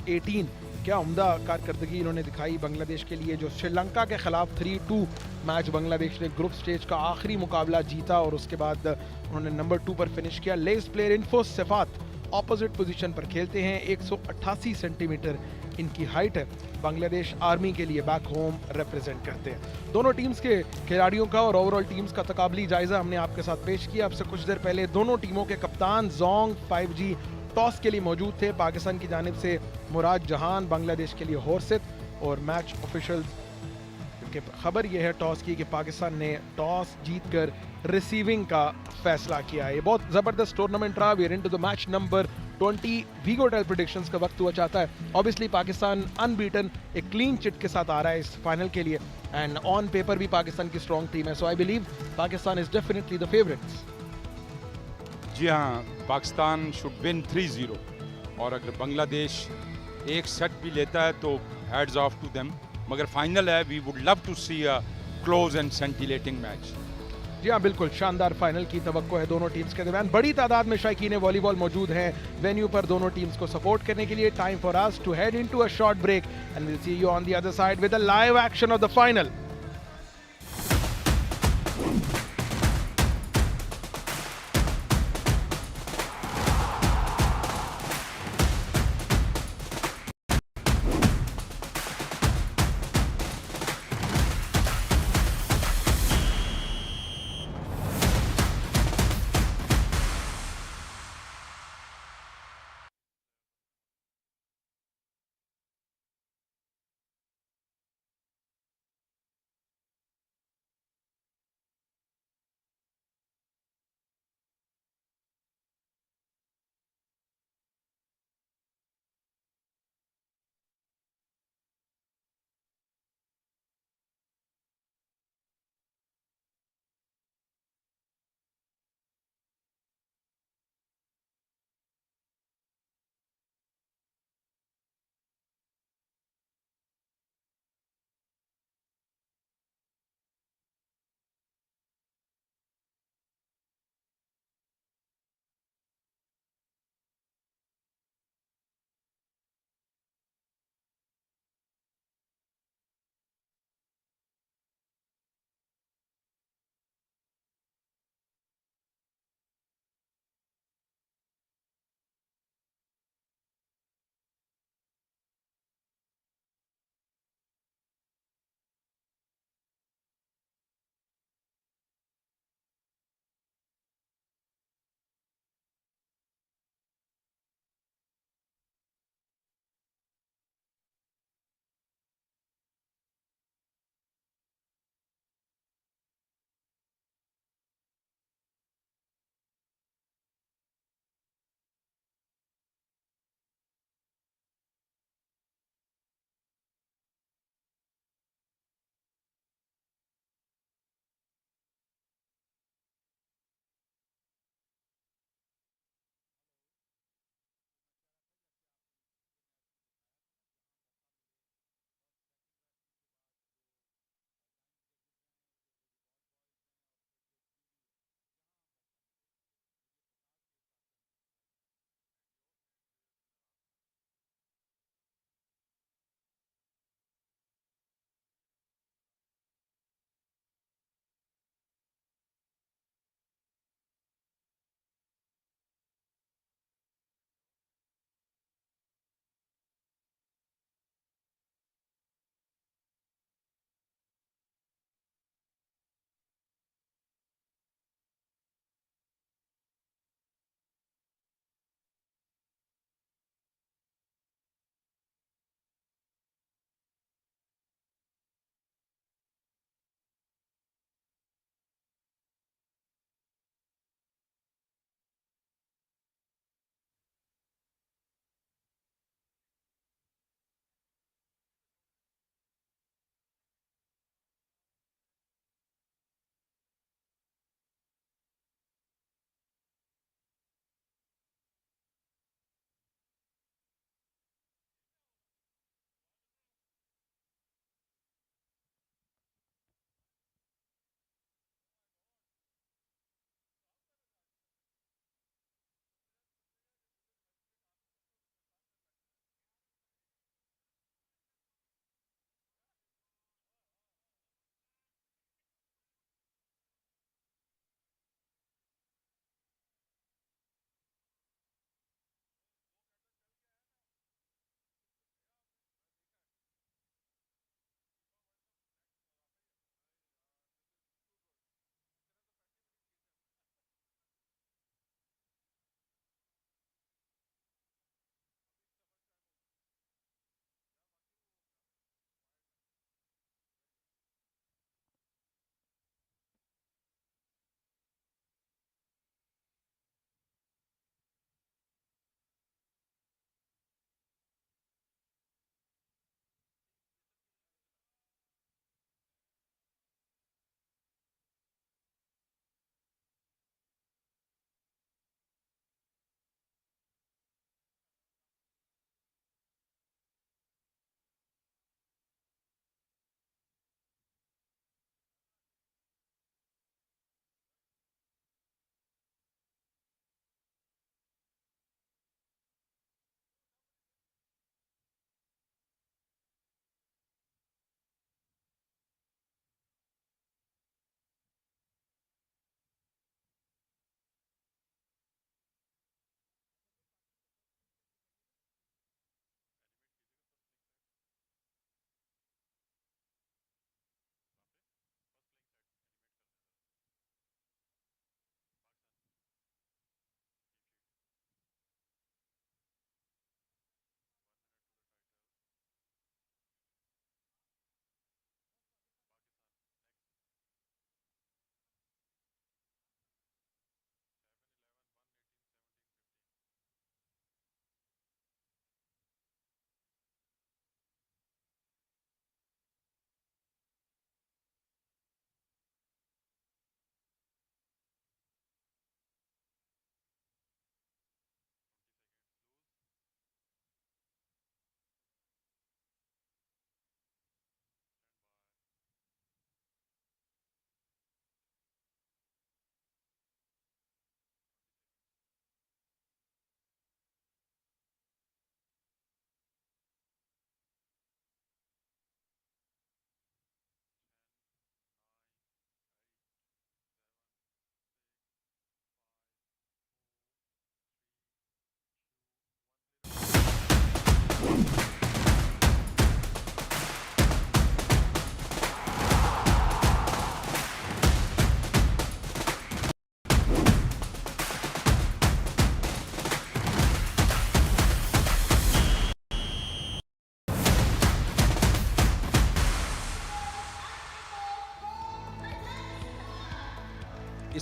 18। क्या उम्दा कारकर्दगी इन्होंने दिखाई बांग्लादेश के लिए, जो श्रीलंका के खिलाफ 3-2 मैच बांग्लादेश ने ग्रुप स्टेज का आखिरी मुकाबला जीता और उसके बाद उन्होंने नंबर 2 पर फिनिश किया। लेस प्लेयर इन्फो सिफात ऑपोजिट पोजीशन पर खेलते हैं, 188 सेंटीमीटर इनकी हाइट है। बांग्लादेश आर्मी के लिए बैक होम रिप्रेजेंट करते हैं। दोनों टीम्स के खिलाड़ियों का और ओवरऑल टीम्स का तकाबली जायजा हमने आपके साथ पेश किया। अब से कुछ देर पहले दोनों टीमों के कप्तान जोंग 5G टॉस के लिए मौजूद थे। पाकिस्तान की जानिब से मुराद जहान, बांग्लादेश के लिए होरसित, और मैच ऑफिशियल्स की खबर यह है टॉस की कि पाकिस्तान ने टॉस जीतकर रिसीविंग का फैसला किया है। ये बहुत जबरदस्त टूर्नामेंट रहा। We are into the match number 20। VGO Tel predictions का वक्त हुआ चाहता है। ऑब्वियसली पाकिस्तान अनबीटन एक क्लीन चिट के साथ आ रहा है इस फाइनल के लिए, एंड ऑन पेपर भी पाकिस्तान की स्ट्रॉन्ग टीम है। So I believe Pakistan is definitely the favourites. जी हाँ, पाकिस्तान शुड विन 3-0 और अगर बांग्लादेश एक सेट भी लेता है तो हैड्स ऑफ टू देम, मगर फाइनल है। We would love to see a close and scintillating match. जी हाँ, बिल्कुल शानदार फाइनल की तवक्को है दोनों टीम्स के दरमियान। बड़ी तादाद में शायकीन वॉलीबॉल मौजूद हैं वेन्यू पर दोनों टीम्स को सपोर्ट करने के लिए। Time for us to head into a short break and will see you on the other side with the live action of the final.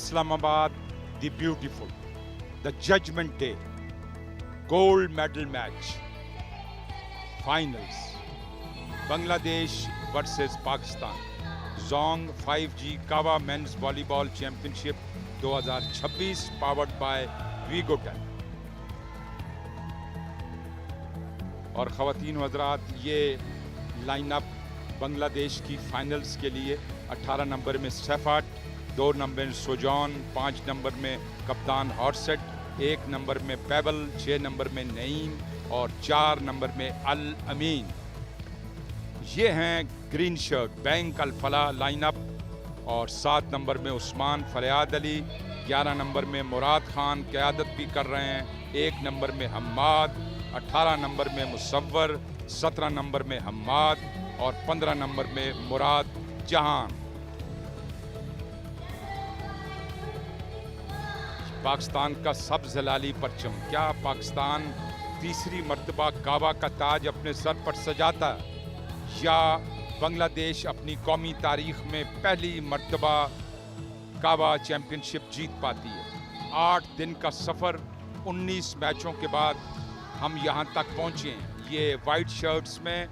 Islamabad, the beautiful, the Judgment Day, gold medal match, finals, Bangladesh versus Pakistan, Zong 5G Kawa Men's Volleyball Championship 2026, powered by Vigotel. और ख़वातीन व हज़रात, ये lineup Bangladesh की finals के लिए 18 number में सेफाट, 2 number में सोजॉन, 5 number में कप्तान हॉर्सेट, 1 नंबर में पेबल, 6 नंबर में नईम और 4 नंबर में अल अमीन। ये हैं ग्रीन शर्ट बैंक अल फलाह लाइनअप। और 7 नंबर में उस्मान फरियाद अली, 11 नंबर में मुराद खान क़यादत भी कर रहे हैं, 1 नंबर में हम्माद, 18 नंबर में मुसव्वर, 17 नंबर में हम्माद और 15 नंबर में मुराद जहान। पाकिस्तान का सब्ज़ लाली परचम, क्या पाकिस्तान तीसरी मर्तबा काबा का ताज अपने सर पर सजाता है, या बांग्लादेश अपनी कौमी तारीख में पहली मर्तबा काबा चैम्पियनशिप जीत पाती है। 8 दिन का सफ़र, 19 मैचों के बाद हम यहाँ तक पहुँचे हैं। ये वाइट शर्ट्स में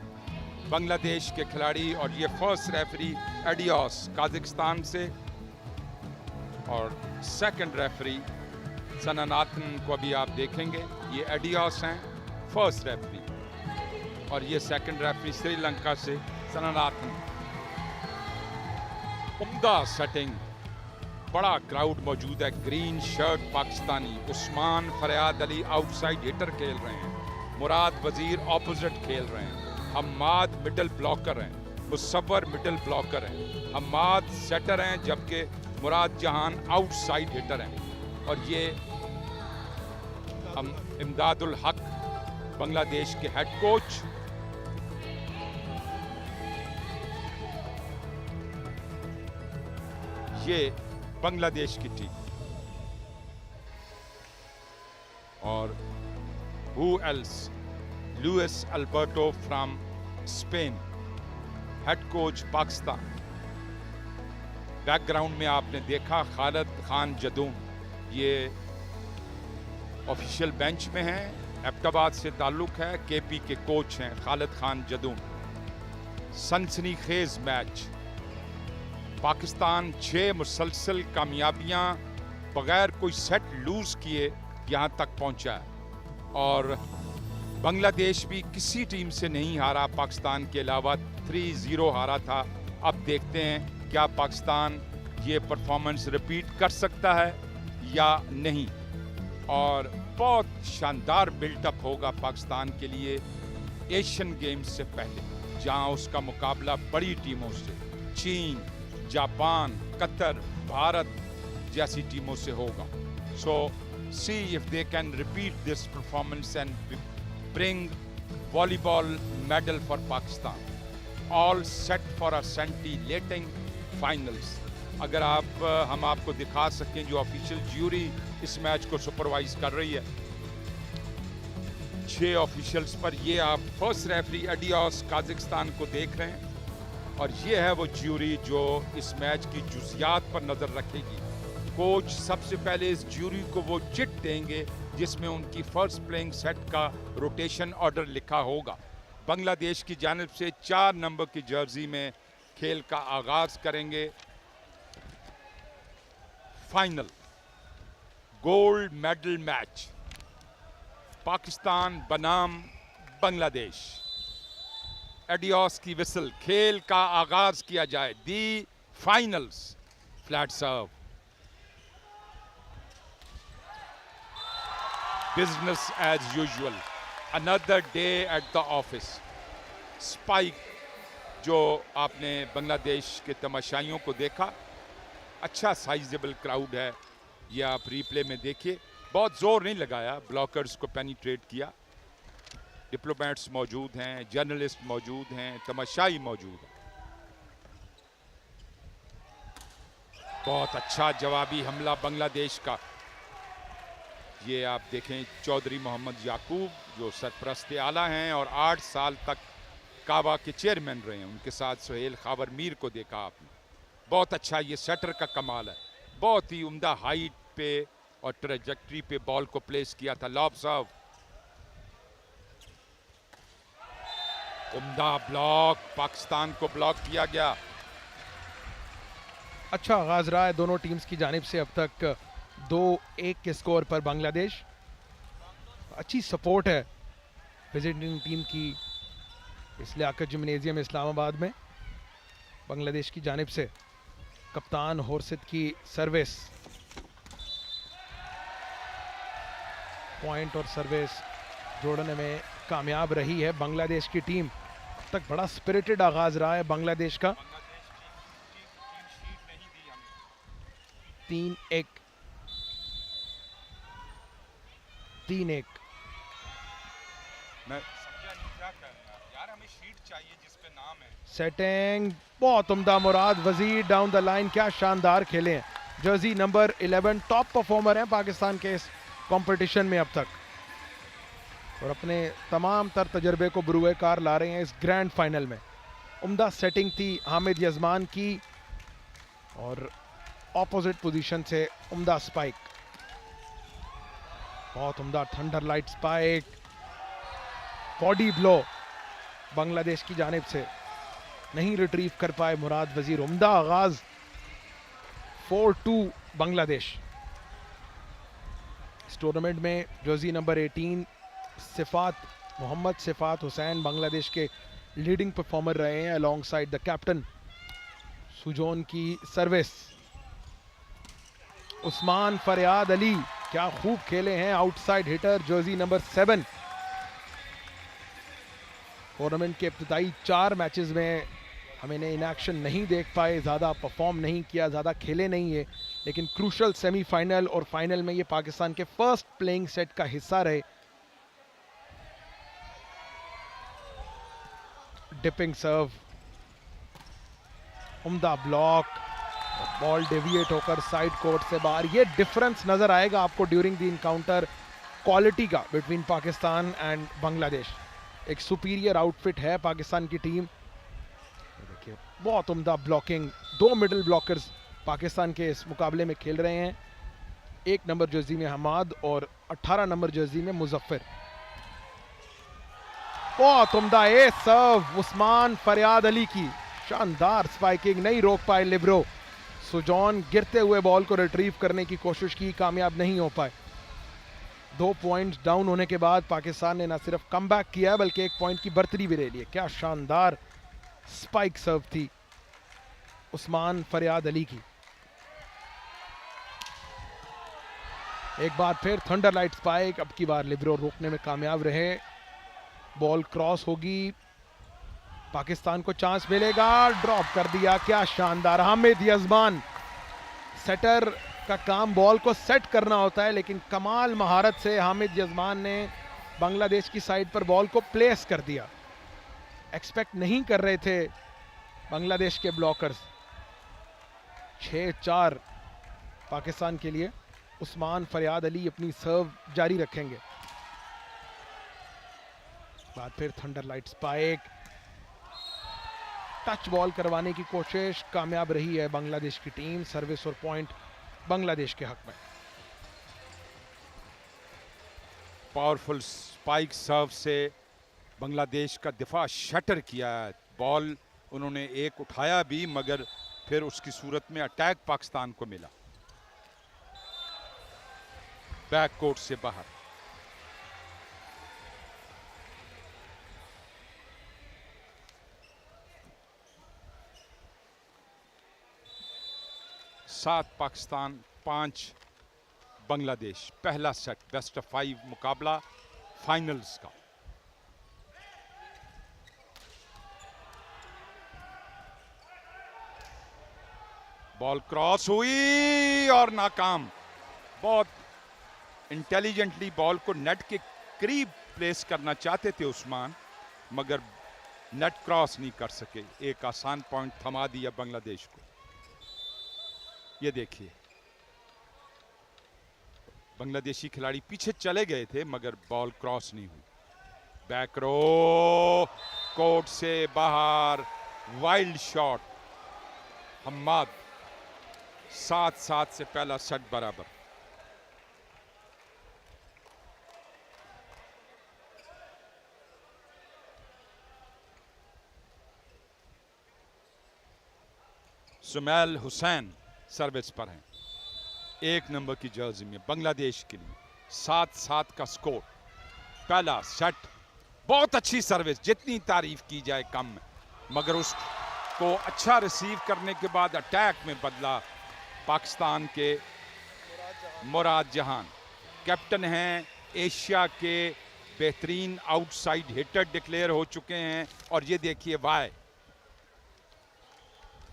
बांग्लादेश के खिलाड़ी और ये फर्स्ट रेफरी एडियोस काज़ाकिस्तान से, और सेकंड रेफरी सनानाथन को अभी आप देखेंगे, ये एडियोस हैं फर्स्ट रेफरी, और ये सेकंड रेफरी श्रीलंका से सनानाथन। उम्दा सेटिंग, बड़ा क्राउड मौजूद है। ग्रीन शर्ट पाकिस्तानी, उस्मान फरियाद अली आउटसाइड हिटर खेल रहे हैं, मुराद वजीर ऑपोजिट खेल रहे हैं, हम्माद मिडल ब्लॉकर हैं, मुसव्वर मिडल ब्लॉकर हैं, हम्माद सेटर हैं, जबकि मुराद जहान आउटसाइड हिटर हैं। और ये इमदादुल हक बांग्लादेश के हेड कोच। ये बांग्लादेश की टीम। और who else, Luis Alberto from Spain, head coach Pakistan. Background में आपने देखा खालिद खान जदून, ये ऑफिशियल बेंच में हैं, एबटाबाद से ताल्लुक है, केपी के कोच हैं खालिद खान जदून। सनसनीखेज मैच, पाकिस्तान 6 मुसलसल कामयाबियां बगैर कोई सेट लूज किए यहाँ तक पहुँचा है, और बांग्लादेश भी किसी टीम से नहीं हारा पाकिस्तान के अलावा, 3-0 हारा था। अब देखते हैं क्या पाकिस्तान ये परफॉर्मेंस रिपीट कर सकता है या नहीं। और बहुत शानदार बिल्टअप होगा पाकिस्तान के लिए एशियन गेम्स से पहले, जहां उसका मुकाबला बड़ी टीमों से, चीन, जापान, कतर, भारत जैसी टीमों से होगा। So see if they can repeat this performance and bring volleyball medal for Pakistan. All set for a scintillating finals. अगर हम आपको दिखा सकें जो ऑफिशियल ज्यूरी इस मैच को सुपरवाइज कर रही है, 6 ऑफिशियल्स पर, ये आप फर्स्ट रेफरी एडियोस काज़ाकिस्तान को देख रहे हैं, और ये है वो ज्यूरी जो इस मैच की जुजियात पर नज़र रखेगी। कोच सबसे पहले इस ज्यूरी को वो चिट देंगे जिसमें उनकी फर्स्ट प्लेइंग सेट का रोटेशन ऑर्डर लिखा होगा। बांग्लादेश की जानिब से 4 नंबर की जर्सी में खेल का आगाज करेंगे। Final gold medal match, Pakistan बनाम बांग्लादेश। एडियोस की विसल, खेल का आगाज किया जाए। The finals, flat serve, business as usual, another day at the office. Spike जो आपने बांग्लादेश के तमाशाइयों को देखा, अच्छा साइजेबल क्राउड है, ये आप रिप्ले में देखिए। बहुत जोर नहीं लगाया, ब्लॉकर्स को पेनिट्रेट किया। डिप्लोमेट्स मौजूद हैं, जर्नलिस्ट मौजूद हैं, तमाशाई मौजूद हैं। बहुत अच्छा जवाबी हमला बांग्लादेश का। ये आप देखें चौधरी मोहम्मद याकूब जो सरपरस्त आला हैं और 8 साल तक काबा के चेयरमैन रहे हैं। उनके साथ सुहेल खावर मीर को देखा आपने। बहुत अच्छा, ये सेटर का कमाल है। बहुत ही उम्दा हाइट पे और ट्रेजेक्टरी पे बॉल को प्लेस किया था। लॉब सर्व, उम्दा ब्लॉक, पाकिस्तान को ब्लॉक किया गया। अच्छा आगाज रहा है दोनों टीम्स की जानिब से। अब तक 2-1 के स्कोर पर बांग्लादेश। अच्छी सपोर्ट है विजिटिंग टीम की इस लियाकत जिम्नेजियम इस्लामाबाद में बांग्लादेश की जानिब से। कप्तान होरसिद की सर्विस, पॉइंट और सर्विस जोड़ने में कामयाब रही है बांग्लादेश की टीम। अब तक बड़ा स्पिरिटेड आगाज रहा है बांग्लादेश का। 3-1 3-1। मैं समझा नहीं क्या कर रहा यार, हमें शीट चाहिए जिस पे नाम है। सेटिंग बहुत उम्दा। मुराद वजीर डाउन द लाइन, क्या शानदार खेले हैं। जर्सी नंबर 11 टॉप परफॉर्मर हैं पाकिस्तान के इस कंपटीशन में अब तक, और अपने तमाम तर तजर्बे को बुरुए कार ला रहे हैं इस ग्रैंड फाइनल में। उम्दा सेटिंग थी हामिद यजमान की, और ऑपोजिट पोजीशन से उम्दा स्पाइक, बहुत उम्दा thunder light spike, body blow Bangladesh की जानिब से। नहीं रिट्रीव कर पाए मुराद वजीर। उम्दा आगाज, 4-2 बांग्लादेश। इस टूर्नामेंट में जर्सी नंबर 18 मोहम्मद सिफात हुसैन बांग्लादेश के लीडिंग परफॉर्मर रहे हैं alongside the captain. Sujon की सर्विस, उस्मान फरियाद अली क्या खूब खेले हैं, outside hitter, jersey number 7। Tournament के इब्तिदाई 4 मैचेस में हम इन्हें इन एक्शन नहीं देख पाए, ज़्यादा परफॉर्म नहीं किया, ज़्यादा खेले नहीं है, लेकिन क्रूशल सेमीफाइनल और फाइनल में ये पाकिस्तान के फर्स्ट प्लेइंग सेट का हिस्सा रहे। डिपिंग सर्व, उम्दा ब्लॉक, बॉल डेविएट होकर साइड कोर्ट से बाहर। ये डिफरेंस नजर आएगा आपको ड्यूरिंग द इनकाउंटर क्वालिटी का बिटवीन पाकिस्तान एंड बांग्लादेश। एक सुपीरियर आउटफिट है पाकिस्तान की टीम। देखिए बहुत उम्दा ब्लॉकिंग, 2 मिडिल ब्लॉकर्स पाकिस्तान के इस मुकाबले में खेल रहे हैं। 1 नंबर जर्सी में हमाद और 18 नंबर जर्सी में मुजफ्फर। बहुत उम्दा ए सर्व उस्मान फरियाद अली की, शानदार स्पाइकिंग, नहीं रोक पाए लिब्रो। सुजॉन गिरते हुए बॉल को रिट्रीव करने की कोशिश की, कामयाब नहीं हो पाए। 2 पॉइंट्स डाउन होने के बाद पाकिस्तान ने न सिर्फ कमबैक किया बल्कि 1 पॉइंट की बढ़तरी भी ले ली। क्या शानदार स्पाइक सर्व थी उस्मान फरियाद अली की। एक बार फिर थंडर लाइट स्पाइक, अब की बार लिब्रो रोकने में कामयाब रहे। बॉल क्रॉस होगी, पाकिस्तान को चांस मिलेगा, ड्रॉप कर दिया। क्या शानदार हामिद यजमान। सेटर का काम बॉल को सेट करना होता है, लेकिन कमाल महारत से हामिद यजमान ने बांग्लादेश की साइड पर बॉल को प्लेस कर दिया। एक्सपेक्ट नहीं कर रहे थे बांग्लादेश के ब्लॉकर्स। 6-4 पाकिस्तान के लिए। उस्मान फरियाद अली अपनी सर्व जारी रखेंगे। बाद फिर thunder light spike, touch ball करवाने की कोशिश, कामयाब रही है बांग्लादेश की टीम। सर्विस और पॉइंट बांग्लादेश के हक में। पावरफुल स्पाइक सर्व से बांग्लादेश का दिफा शटर किया। बॉल उन्होंने एक उठाया भी, मगर फिर उसकी सूरत में अटैक पाकिस्तान को मिला बैक कोर्ट से बाहर। सात पाकिस्तान, 5 बांग्लादेश। पहला सेट बेस्ट ऑफ 5 मुकाबला फाइनल्स का। बॉल क्रॉस हुई और नाकाम। बहुत इंटेलिजेंटली बॉल को नेट के करीब प्लेस करना चाहते थे उस्मान, मगर नेट क्रॉस नहीं कर सके। एक आसान पॉइंट थमा दिया बांग्लादेश को। ये देखिए बांग्लादेशी खिलाड़ी पीछे चले गए थे, मगर बॉल क्रॉस नहीं हुई। बैक रो, कोर्ट से बाहर, वाइल्ड शॉट हम्माद। 7-7 से पहला सेट बराबर। सुमैल हुसैन सर्विस पर हैं, 1 नंबर की जर्सी में बांग्लादेश के लिए। 7-7 का स्कोर, पहला सेट। बहुत अच्छी सर्विस, जितनी तारीफ की जाए कम है, मगर उसको अच्छा रिसीव करने के बाद अटैक में बदला पाकिस्तान के मुराद जहान। कैप्टन हैं, एशिया के बेहतरीन आउटसाइड हिटर डिक्लेयर हो चुके हैं। और ये देखिए वाई,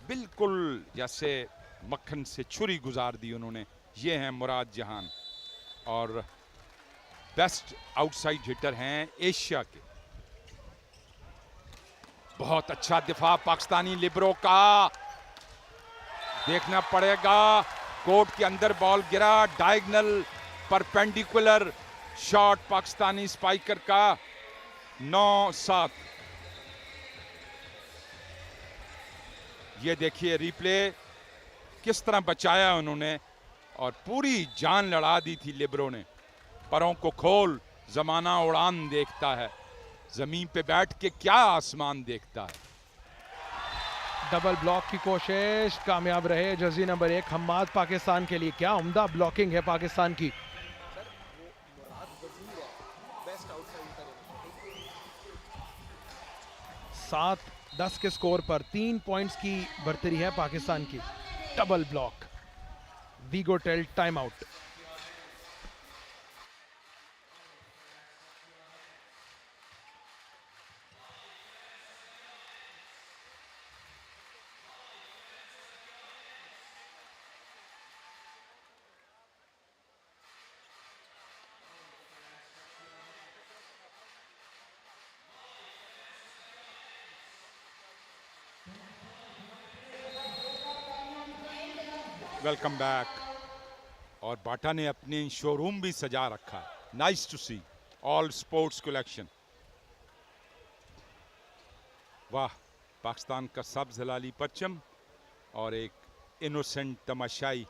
बिल्कुल जैसे मक्खन से छुरी गुजार दी उन्होंने। ये हैं मुराद जहान और बेस्ट आउटसाइड हिटर हैं एशिया के। बहुत अच्छा दिफा पाकिस्तानी लिबरो का, देखना पड़ेगा। कोर्ट के अंदर बॉल गिरा, diagonal perpendicular shot Pakistani spiker का। 9-7। ये देखिए रिप्ले, किस तरह बचाया उन्होंने और पूरी जान लड़ा दी थी लिबरो ने। परों को खोल, जमाना उड़ान देखता है, जमीन पे बैठ के क्या आसमान देखता है। डबल ब्लॉक की कोशिश कामयाब रहे जर्सी नंबर 1 हम्माद पाकिस्तान के लिए। क्या उम्दा ब्लॉकिंग है पाकिस्तान की। 7-10 के स्कोर पर 3 पॉइंट्स की बढ़तरी है पाकिस्तान की। Double block, VGO Tel time out. Welcome back. और बाटा ने अपने शोरूम भी सजा रखा है। Nice to see all sports collection. वाह, पाकिस्तान का सब्ज हिलाली परचम और एक इनोसेंट तमाशाई।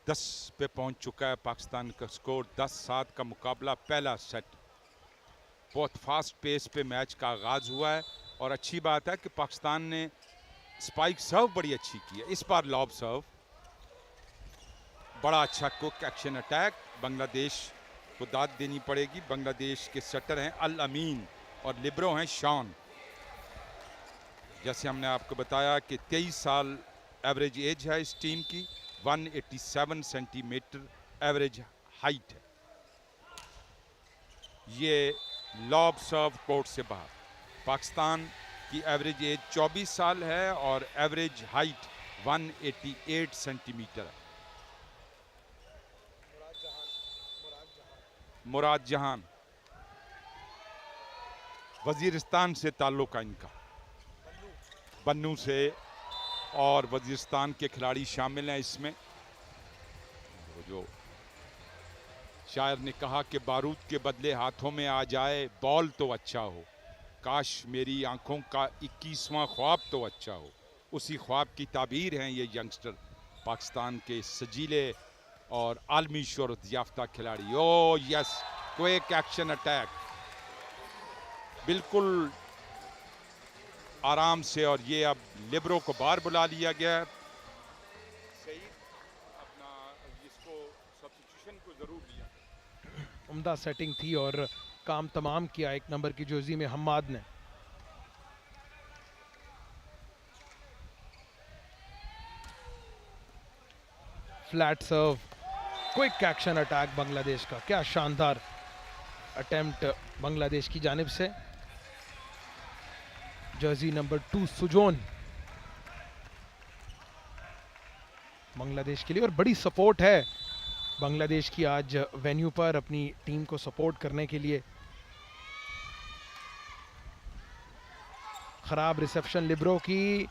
10 पे पहुंच चुका है पाकिस्तान का स्कोर। 10-7 का मुकाबला, पहला सेट। बहुत फास्ट पेस पे मैच का आगाज हुआ है और अच्छी बात है कि पाकिस्तान ने स्पाइक सर्व बड़ी अच्छी की है इस बार। लॉब सर्व बड़ा अच्छा, क्विक एक्शन अटैक। बांग्लादेश को दाद देनी पड़ेगी। बांग्लादेश के सटर हैं अल अमीन और लिबरो हैं शॉन। जैसे हमने आपको बताया कि 23 साल एवरेज एज है इस टीम की। 187 सेंटीमीटर एवरेज हाइट है। ये लॉब सर्व कोर्ट से बाहर। पाकिस्तान की एवरेज एज 24 साल है और एवरेज हाइट 188 सेंटीमीटर है। मुराद जहान, वजीरिस्तान से ताल्लुक है इनका, बन्नू से। और वजीरिस्तान के खिलाड़ी शामिल हैं इसमें। वो जो शायर ने कहा कि बारूद के बदले हाथों में आ जाए बॉल तो अच्छा हो, काश मेरी आंखों का 21वां ख्वाब तो अच्छा हो। उसी ख्वाब की ताबीर हैं ये यंगस्टर, पाकिस्तान के सजीले और आलमी शोहरत याफ्ता खिलाड़ी। ओ यस, क्विक एक्शन अटैक, बिल्कुल आराम से। और ये अब लिबरो को बाहर बुला लिया गया। सही अपना इसको सब्स्टिट्यूशन को जरूर लिया। उम्दा सेटिंग थी और काम तमाम किया 1 नंबर की जर्सी में हम्माद ने। फ्लैट सर्व, क्विक एक्शन अटैक बांग्लादेश का। क्या शानदार अटेम्प्ट बांग्लादेश की जानिब से। जर्सी नंबर 2 सुजोन बांग्लादेश के लिए। और बड़ी सपोर्ट है बांग्लादेश की आज वेन्यू पर अपनी टीम को सपोर्ट करने के लिए। खराब रिसेप्शन लिबरो की,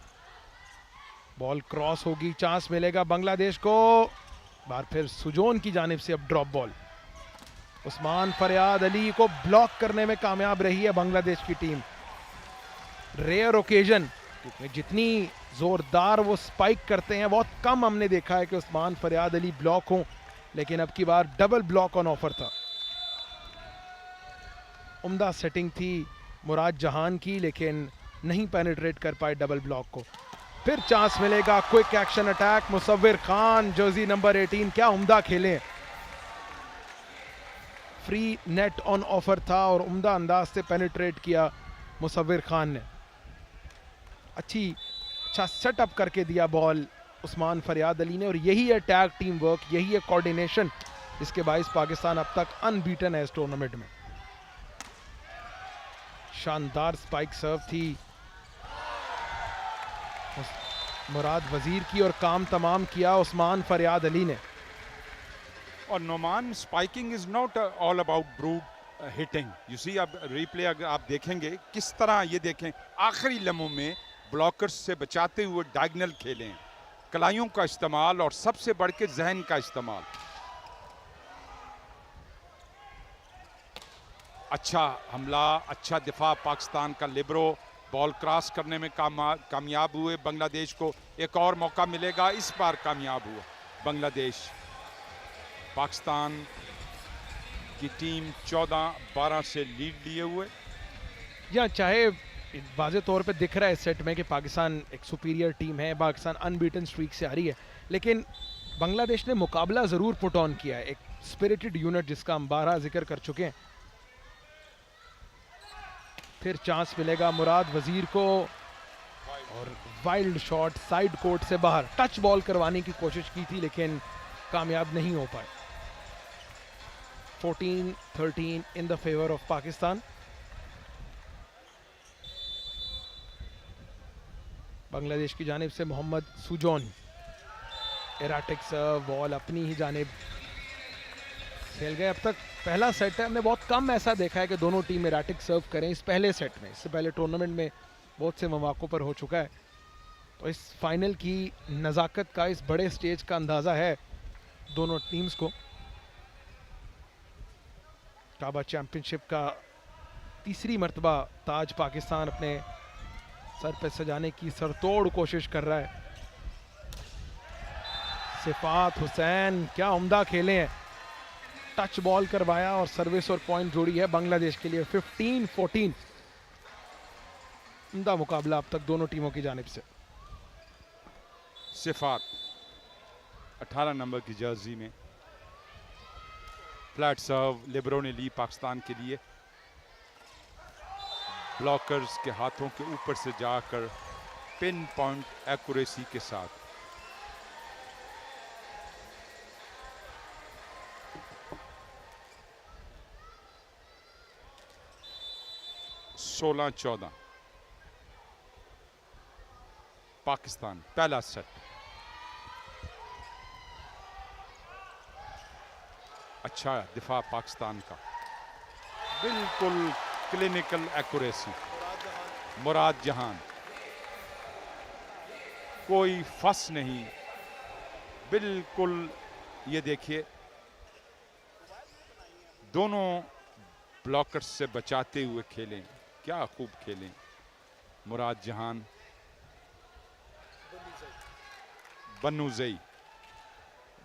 बॉल क्रॉस होगी, चांस मिलेगा बांग्लादेश को। बार फिर सुजोन की जानिब से अब ड्रॉप बॉल। उस्मान फरियाद अली को ब्लॉक करने में कामयाब रही है बांग्लादेश की टीम। रेयर ओकेजन, जितनी जोरदार वो स्पाइक करते हैं। बहुत कम हमने देखा है कि उस्मान फरियाद अली ब्लॉक हो, लेकिन अब की बार डबल ब्लॉक ऑन ऑफर था। उम्दा सेटिंग थी मुराद जहान की, लेकिन नहीं पेनिट्रेट कर पाए डबल ब्लॉक को। फिर चांस मिलेगा, quick action attack, मुसव्विर Khan Jersey number 18, क्या उम्दा खेले। फ्री नेट ऑन ऑफर था और उम्दा अंदाज से पेनिट्रेट किया मुसव्विर खान ने। अच्छा सेटअप करके दिया बॉल उस्मान फरियाद अली ने, और यही है टैग टीम वर्क, यही है कोऑर्डिनेशन, जिसके बाइस पाकिस्तान अब तक अनबीटन है इस टूर्नामेंट में। शानदार स्पाइक सर्व थी मुराद वजीर की और काम तमाम किया उस्मान फरियाद अली ने। और Noman, spiking is not all about brute hitting. You see, अब रिप्ले अगर आप देखेंगे किस तरह, ये देखें आखिरी लम्हों में ब्लॉकर्स से बचाते हुए डायगनल खेलें, कलाइयों का इस्तेमाल और सबसे बढ़ के जहन का इस्तेमाल। अच्छा हमला, अच्छा दिफा पाकिस्तान का। लिब्रो बॉल क्रॉस करने में कामयाब हुए। बांग्लादेश को एक और मौका मिलेगा, इस बार कामयाब हुआ बांग्लादेश। पाकिस्तान की टीम 14-12 से लीड लिए हुए। या चाहे वाज़े तौर पे दिख रहा है इस सेट में कि पाकिस्तान एक सुपीरियर टीम है, पाकिस्तान अनबीटन स्ट्रीक से आ रही है, लेकिन बांग्लादेश ने मुकाबला ज़रूर पुट ऑन किया है। एक स्पिरिटेड यूनिट जिसका हम 12 जिक्र कर चुके हैं। फिर चांस मिलेगा मुराद वजीर को, और वाइल्ड शॉट साइड कोर्ट से बाहर टच बॉल करवाने की कोशिश की थी, लेकिन कामयाब नहीं हो पाए। 14-13 in the favour of Pakistan. Bangladesh की जानिब से मोहम्मद सुजोन, एराटिक सर्व, बॉल अपनी ही जानिब खेल गए। अब तक पहला सेट है, हमने बहुत कम ऐसा देखा है कि दोनों टीम एराटिक सर्व करें इस पहले सेट में। इससे पहले टूर्नामेंट में बहुत से मौक़ों पर हो चुका है, तो इस फाइनल की नज़ाकत का, इस बड़े स्टेज का अंदाज़ा है दोनों टीम्स को। काबा चैंपियनशिप का तीसरी मर्तबा ताज पाकिस्तान अपने सर पे सजाने की सरतोड़ कोशिश कर रहा है। सिफात हुसैन क्या उम्दा खेले हैं, टच बॉल करवाया और सर्विस और पॉइंट जोड़ी है बांग्लादेश के लिए। 15-14 उम्दा मुकाबला अब तक दोनों टीमों की जानिब से। सिफात 18 नंबर की जर्सी में फ्लैट सर्व लिब्रो ने ली पाकिस्तान के लिए। ब्लॉकर्स के हाथों के ऊपर से जाकर पिन पॉइंट एक्यूरेसी के साथ। सोलह 14 पाकिस्तान पहला सेट। अच्छा दिफा पाकिस्तान का, बिल्कुल क्लिनिकल एक्यूरेसी। मुराद जहान कोई फस नहीं, बिल्कुल। ये देखिए दोनों ब्लॉकर्स से बचाते हुए खेलें, क्या खूब खेलें मुराद जहान। बन्नू ज़ई,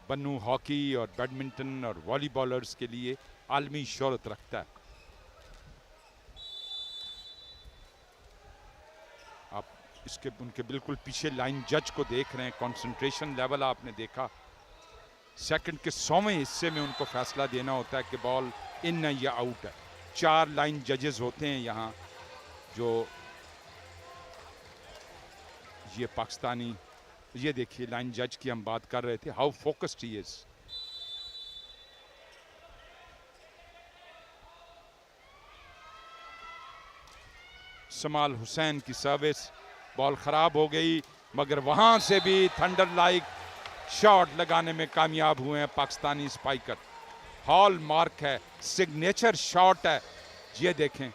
बन्नू हॉकी और बैडमिंटन और वॉलीबॉलर्स के लिए आलमी शोहरत रखता है। आप इसके उनके बिल्कुल पीछे लाइन जज को देख रहे हैं, कंसंट्रेशन लेवल आपने देखा। सेकंड के 100वें हिस्से में उनको फैसला देना होता है कि बॉल इन है या आउट है। 4 लाइन जजेस होते हैं यहाँ, जो ये पाकिस्तानी, ये देखिए लाइन जज की हम बात कर रहे थे, हाउ फोकस्ड ही इज। समाल हुसैन की सर्विस, बॉल खराब हो गई, मगर वहां से भी थंडर लाइक शॉट लगाने में कामयाब हुए हैं पाकिस्तानी स्पाइकर। हॉल मार्क है, सिग्नेचर शॉट है, ये देखें।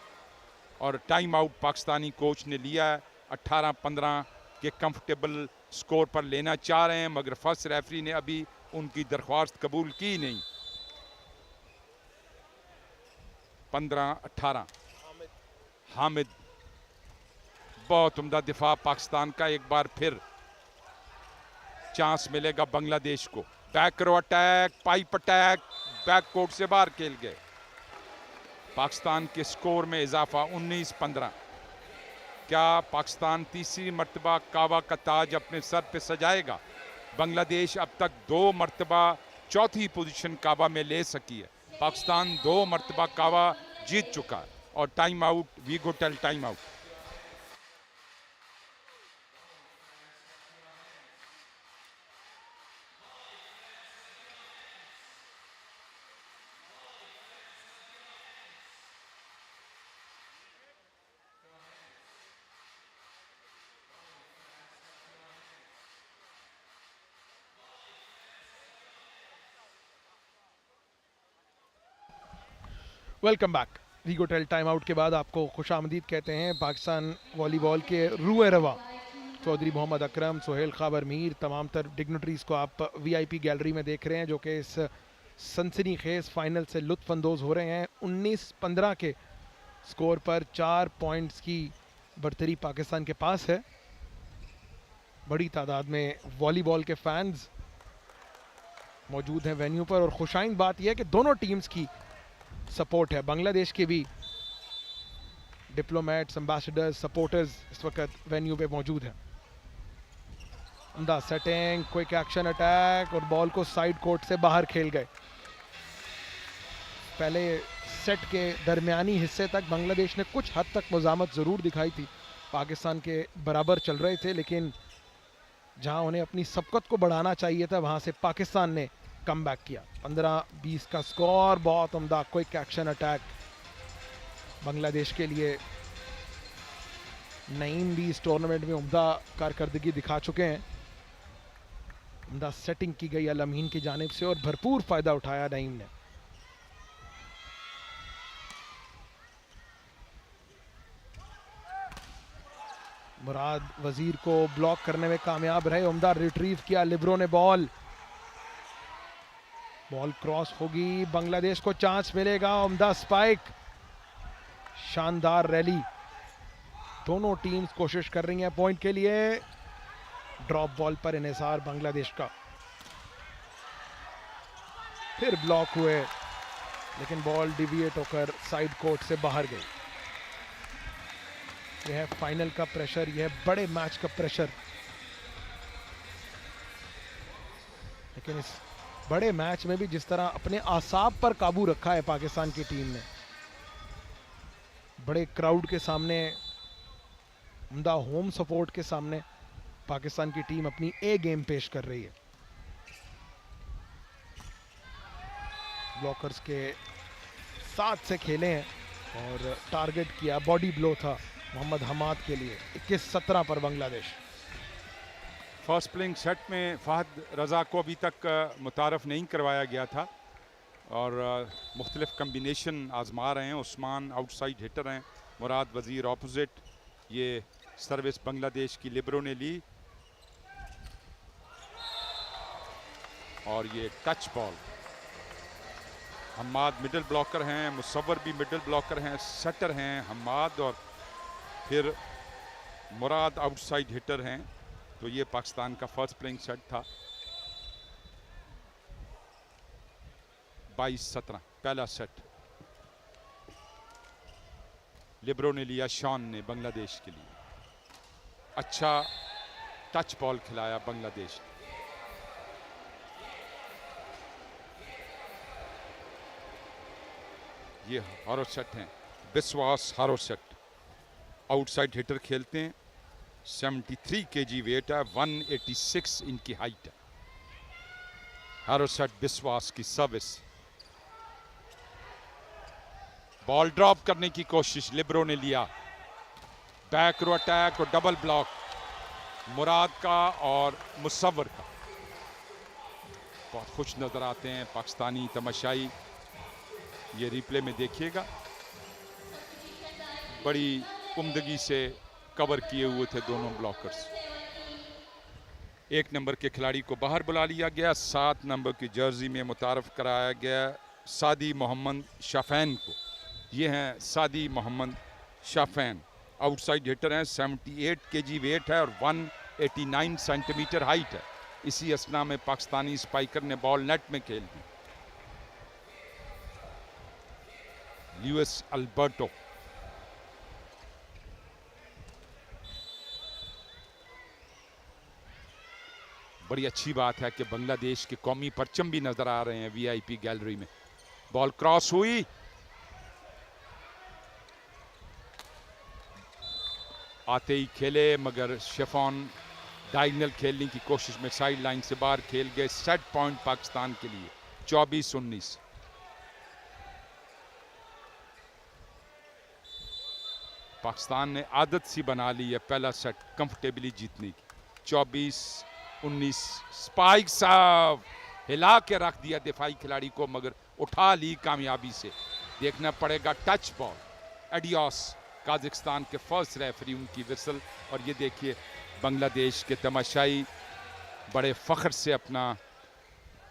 और टाइम आउट पाकिस्तानी कोच ने लिया है। 18-15 के कंफर्टेबल स्कोर पर लेना चाह रहे हैं, मगर फर्स्ट रेफरी ने अभी उनकी दरख्वास्त कबूल की नहीं। 15-18 हामिद, बहुत उम्दा दिफा पाकिस्तान का। एक बार फिर चांस मिलेगा बांग्लादेश को। Back row attack, pipe attack, back court से बाहर खेल गए। पाकिस्तान के स्कोर में इजाफा 19-15। क्या पाकिस्तान तीसरी मर्तबा काबा का ताज अपने सर पे सजाएगा? बांग्लादेश अब तक 2 मर्तबा चौथी पोजीशन काबा में ले सकी है। पाकिस्तान 2 मर्तबा काबा जीत चुका है। और time out, VGO Tel time out. Welcome back. VGO Tel time out के बाद आपको खुशामदीद कहते हैं। पाकिस्तान वॉलीबॉल के रूए रवा चौधरी मोहम्मद अकरम, सोहेल खाबर मीर, तमाम तर डिग्नेटरीज़ को आप वीआईपी गैलरी में देख रहे हैं, जो कि इस सनसनी खेज फाइनल से लुत्फ़अंदोज़ हो रहे हैं। 19-15 के स्कोर पर 4 पॉइंट्स की बरतरी पाकिस्तान के पास है। बड़ी तादाद में वॉलीबॉल के फैंस मौजूद हैं वेन्यू पर, और खुशाइंद बात यह है कि दोनों टीम्स की सपोर्ट है। बांग्लादेश के भी डिप्लोमेट्स, एम्बेसडर्स, सपोर्टर्स इस वक्त वेन्यू पे मौजूद हैं। सेटिंग, क्विक एक्शन अटैक, और बॉल को साइड कोर्ट से बाहर खेल गए। पहले सेट के दरमियानी हिस्से तक बांग्लादेश ने कुछ हद तक मुजामत ज़रूर दिखाई थी, पाकिस्तान के बराबर चल रहे थे, लेकिन जहां उन्हें अपनी सबकत को बढ़ाना चाहिए था वहां से पाकिस्तान ने कम बैक किया। 15-20 का स्कोर, बहुत उम्दा क्विक एक्शन अटैक बांग्लादेश के लिए। नईम भी इस टूर्नामेंट में उम्दा कारकर्दगी दिखा चुके हैं। उम्दा सेटिंग की गई अल-अमीन की जानिब से और भरपूर फायदा उठाया नईम ने। मुराद वजीर को ब्लॉक करने में कामयाब रहे, उम्दा रिट्रीव किया लिब्रो ने बॉल क्रॉस होगी, बांग्लादेश को चांस मिलेगा। उम्दा स्पाइक, शानदार रैली, दोनों टीम्स कोशिश कर रही हैं पॉइंट के लिए। ड्रॉप बॉल पर इन्हिसार बांग्लादेश का, फिर ब्लॉक हुए, लेकिन बॉल डिविएट होकर साइड कोर्ट से बाहर गई। यह है फाइनल का प्रेशर, यह है बड़े मैच का प्रेशर। लेकिन इस बड़े मैच में भी जिस तरह अपने आसाब पर काबू रखा है पाकिस्तान की टीम ने, बड़े क्राउड के सामने, उम्दा होम सपोर्ट के सामने पाकिस्तान की टीम अपनी ए गेम पेश कर रही है। ब्लॉकर्स के साथ से खेले हैं और टारगेट किया, बॉडी ब्लो था मोहम्मद हमाद के लिए। 21-17 पर बांग्लादेश। फर्स्ट प्लेइंग सेट में फहद रज़ा को अभी तक मुतारफ़ नहीं करवाया गया था और मुख्तलिफ कम्बिनेशन आजमा रहे हैं। उस्मान आउटसाइड हिटर हैं, मुराद वज़ीर ऑपोजिट। ये सर्विस बांग्लादेश की लिब्रो ने ली और ये touch ball. Hammad middle blocker हैं, मुसव्वर भी मिडल ब्लॉकर हैं, सेटर हैं हमाद, और फिर मुराद आउटसाइड हिटर हैं। तो ये पाकिस्तान का फर्स्ट प्लेइंग सेट था। 22-17 पहला सेट लिब्रो ने लिया, शॉन ने बांग्लादेश के लिए। अच्छा टच बॉल खिलाया बांग्लादेश ने। ये हारो सेट हैं, विश्वास हारो सेट। आउटसाइड हिटर खेलते हैं, 73 kg वेट है, 186 इनकी हाइट है। हारो सेट विश्वास की सर्विस, बॉल ड्रॉप करने की कोशिश लिब्रो ने लिया, बैक रो अटैक और डबल ब्लॉक मुराद का और मुसव्वर का। बहुत खुश नजर आते हैं पाकिस्तानी तमाशाई, ये रिप्ले में देखिएगा, बड़ी उम्दगी से कवर किए हुए थे दोनों ब्लॉकर्स। 1 नंबर के खिलाड़ी को बाहर बुला लिया गया, 7 नंबर की जर्सी में मुतारफ कराया गया सादी मोहम्मद शाफैन को। ये हैं सादी मोहम्मद शाफैन, आउटसाइड हिटर हैं, 78 kg वेट है और 189 सेंटीमीटर हाइट है। इसी असना में पाकिस्तानी स्पाइकर ने बॉल नेट में खेल दी। ल्यूइस अल्बर्टो बड़ी अच्छी बात है कि बांग्लादेश के कौमी परचम भी नजर आ रहे हैं वीआईपी गैलरी में। बॉल क्रॉस हुई, आते ही खेले मगर शेफॉन डायगनल खेलने की कोशिश में साइड लाइन से बाहर खेल गए। सेट पॉइंट पाकिस्तान के लिए 24-19। पाकिस्तान ने आदत सी बना ली है पहला सेट कंफर्टेबली जीतने की। 24-19। स्पाइक साहब हिला के रख दिया दिफाई खिलाड़ी को मगर उठा ली कामयाबी से। देखना पड़ेगा टच बॉल। एडियोस काजाकिस्तान के फर्स्ट रेफरी, उनकी विसल। और ये देखिए बांग्लादेश के तमाशाई बड़े फख्र से अपना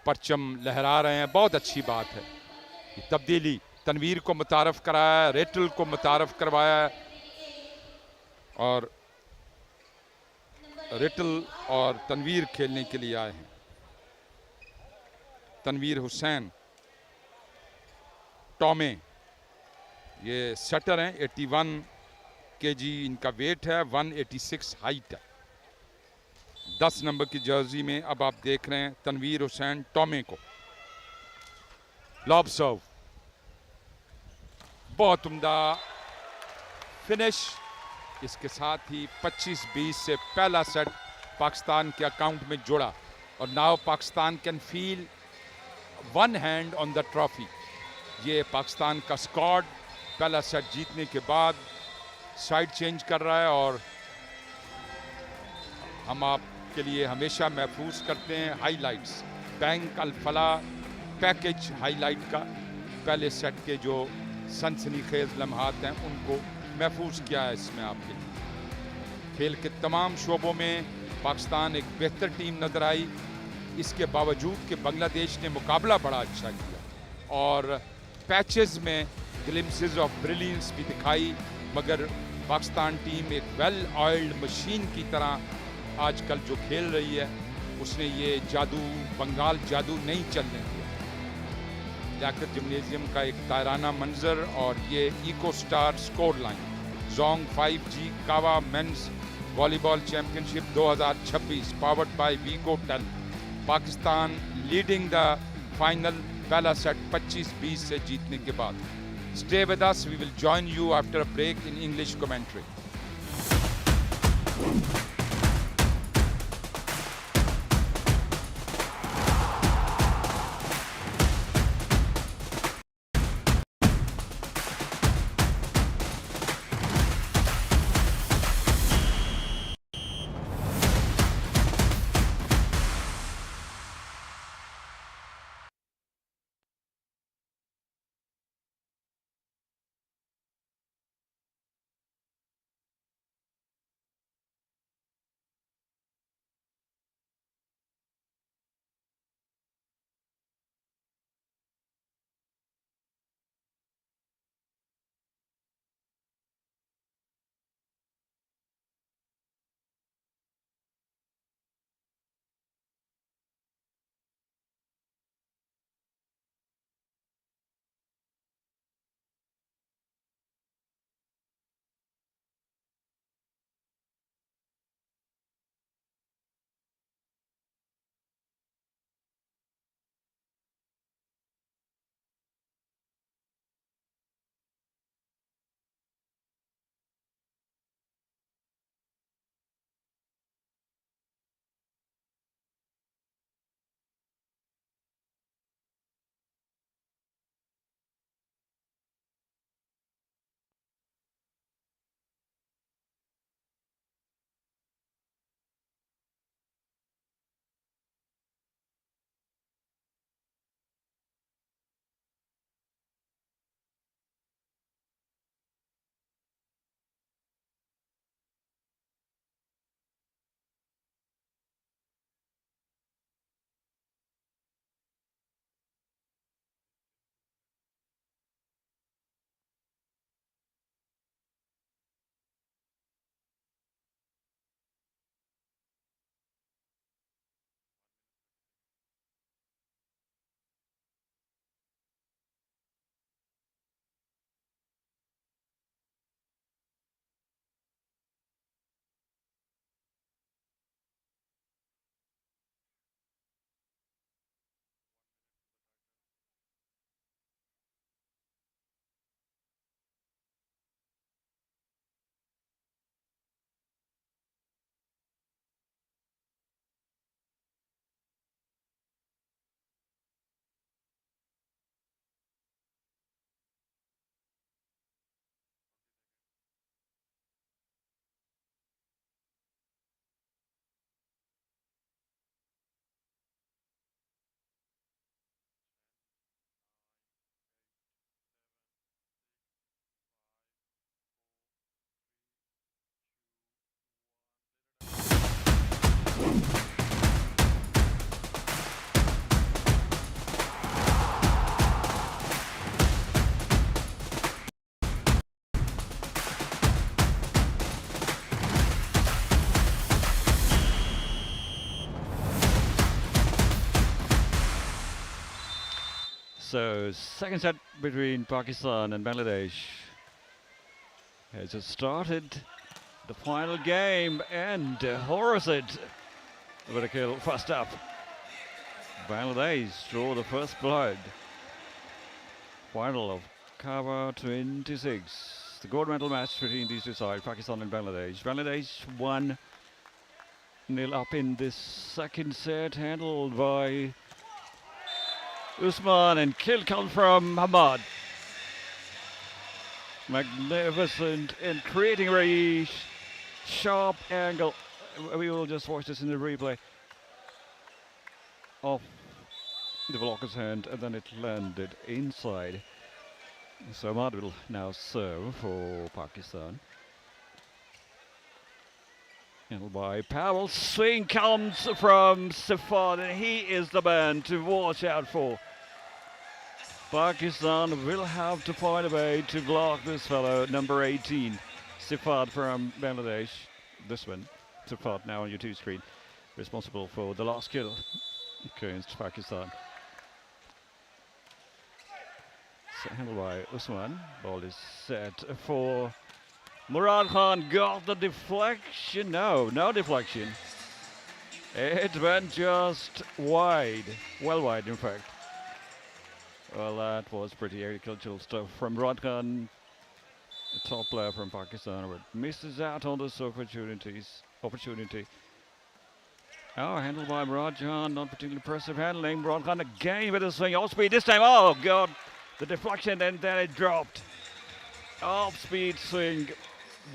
परचम लहरा रहे हैं। बहुत अच्छी बात है। ये तब्दीली तनवीर को मुतारफ कराया, रेटल को मुतारफ करवाया और रिटल और तनवीर खेलने के लिए आए हैं। तनवीर हुसैन टॉमे ये सेटर हैं। 81 केजी इनका वेट है, 186 हाइट है। 10 नंबर की जर्सी में अब आप देख रहे हैं तनवीर हुसैन टॉमे को। लॉब सर्व बहुत उम्दा फिनिश। इसके साथ ही 25-20 से पहला सेट पाकिस्तान के अकाउंट में जुड़ा और now Pakistan can feel one hand on the trophy. ये पाकिस्तान का स्क्वाड पहला सेट जीतने के बाद साइड चेंज कर रहा है और हम आपके लिए हमेशा महफूज करते हैं highlights. Bank Alfalah package highlight का पहले सेट के जो सनसनीखेज लम्हात हैं उनको महफूज किया है इसमें आपके लिए। खेल के तमाम शोबों में पाकिस्तान एक बेहतर टीम नजर आई। इसके बावजूद कि बांग्लादेश ने मुकाबला बड़ा अच्छा किया और पैचेस में ग्लिम्सेस ऑफ ब्रिलियंस भी दिखाई, मगर पाकिस्तान टीम एक वेल ऑयल्ड मशीन की तरह आजकल जो खेल रही है उसने ये जादू बंगाल जादू नहीं चलने दिया। लियाकत जिम्नेजियम का एक ताराना मंजर और ये इको स्टार स्कोर लाइन। जोंग 5G CAVA men's volleyball championship 2026 powered by VGO Tel. Pakistan leading the final. पहला सेट 25-20 से जीतने के बाद। Stay with us, we will join you after a break in English commentary. So, second set between Pakistan and Bangladesh has just started. The final game, and Horizit with a kill first up. Bangladesh draw the first blood. Final of Kava 26. The gold medal match between these two sides, Pakistan and Bangladesh. Bangladesh 1-0 up in this second set, handled by Usman, and kill comes from Hamad. Magnificent in creating a very sharp angle. We will just watch this in the replay. Off the blocker's hand, and then it landed inside. So Hamad will now serve for Pakistan. Handled by Powell. Swing comes from Safad, and he is the man to watch out for. Pakistan will have to find a way to block this fellow, number 18, Safad from Bangladesh. This one, Safad, now on your two screen, responsible for the last kill against Pakistan. So handled by Usman. Ball is set for Murad Khan. Got the deflection. No deflection. It went just wide. Well wide, in fact. Well, that was pretty agricultural stuff from Murad Khan, a top player from Pakistan, but misses out on this opportunity. Oh, handled by Murad Khan, not particularly impressive handling. Murad Khan again with a swing, off speed this time. Oh, God. The deflection, and then it dropped. Off speed swing,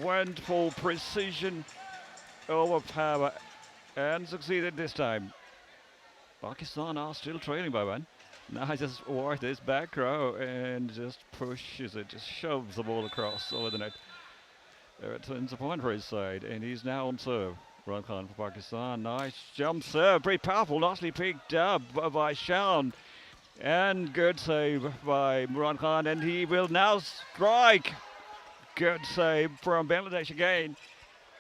went for precision over power, and succeeded this time. Pakistan are still trailing by one. Now just watch this back row and just pushes it, just shoves the ball across over the net. It's a point for his side, and he's now on serve. Murad Khan for Pakistan. Nice jump serve, pretty powerful, nicely picked up by Shaun. And good save by Murad Khan, and he will now strike. Good save from Bangladesh again.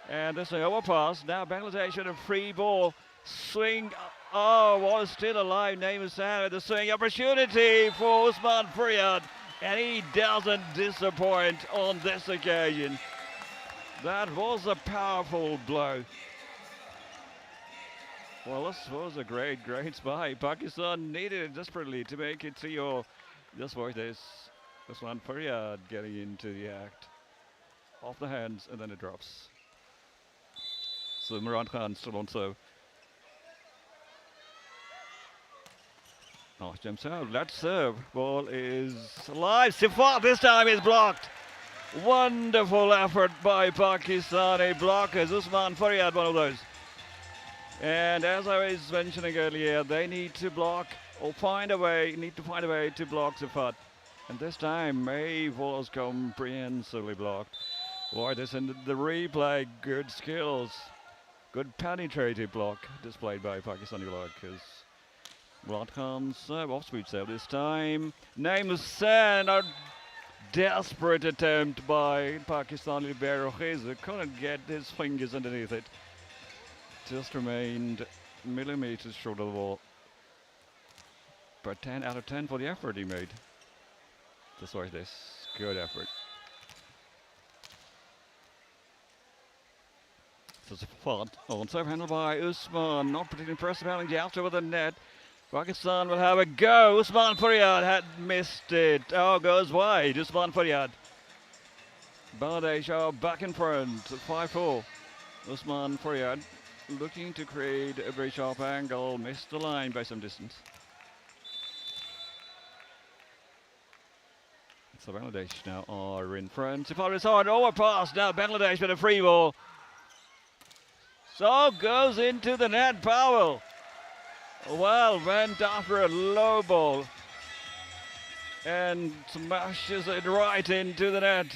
And this is an overpass. Now Bangladesh with a free ball. Swing. Oh, what is still alive? Name is Sam. The swing opportunity for Usman Faryad. And he doesn't disappoint on this occasion. That was a powerful blow. Well, this was a great spy. Pakistan needed it desperately to make it 3-0. Just watch this. Usman Faryad getting into the act. Off the hands, and then it drops. So Murad Khan still on serve. Nice jump serve. Let's serve. Ball is alive. Safad this time is blocked. Wonderful effort by Pakistani blockers. Usman Faryad, one of those. And as I was mentioning earlier, they need to block or need to find a way to block Safad. And this time, Maeve was comprehensively blocked. Boy, this in the replay, good skills. Good penetrative block displayed by Pakistani blockers. Murad Khan's serve, off-speed serve this time. Naeem Hussain, a desperate attempt by Pakistani libero Khizr. Couldn't get his fingers underneath it. Just remained millimeters short of the ball. But 10 out of 10 for the effort he made. Just like this. Good effort. So it's a fault. On serve handled by Usman. Not particularly impressive handling just over the net. Pakistan will have a go. Usman Faryad had missed it. Oh, goes wide. Usman Faryad. Bangladesh are back in front. 5-4. Usman Faryad looking to create a very sharp angle. Missed the line by some distance. So Bangladesh now are in front. Safad is hard. Overpass. Now Bangladesh with a free ball. So goes into the net. Powell. Well, went after a low ball and smashes it right into the net.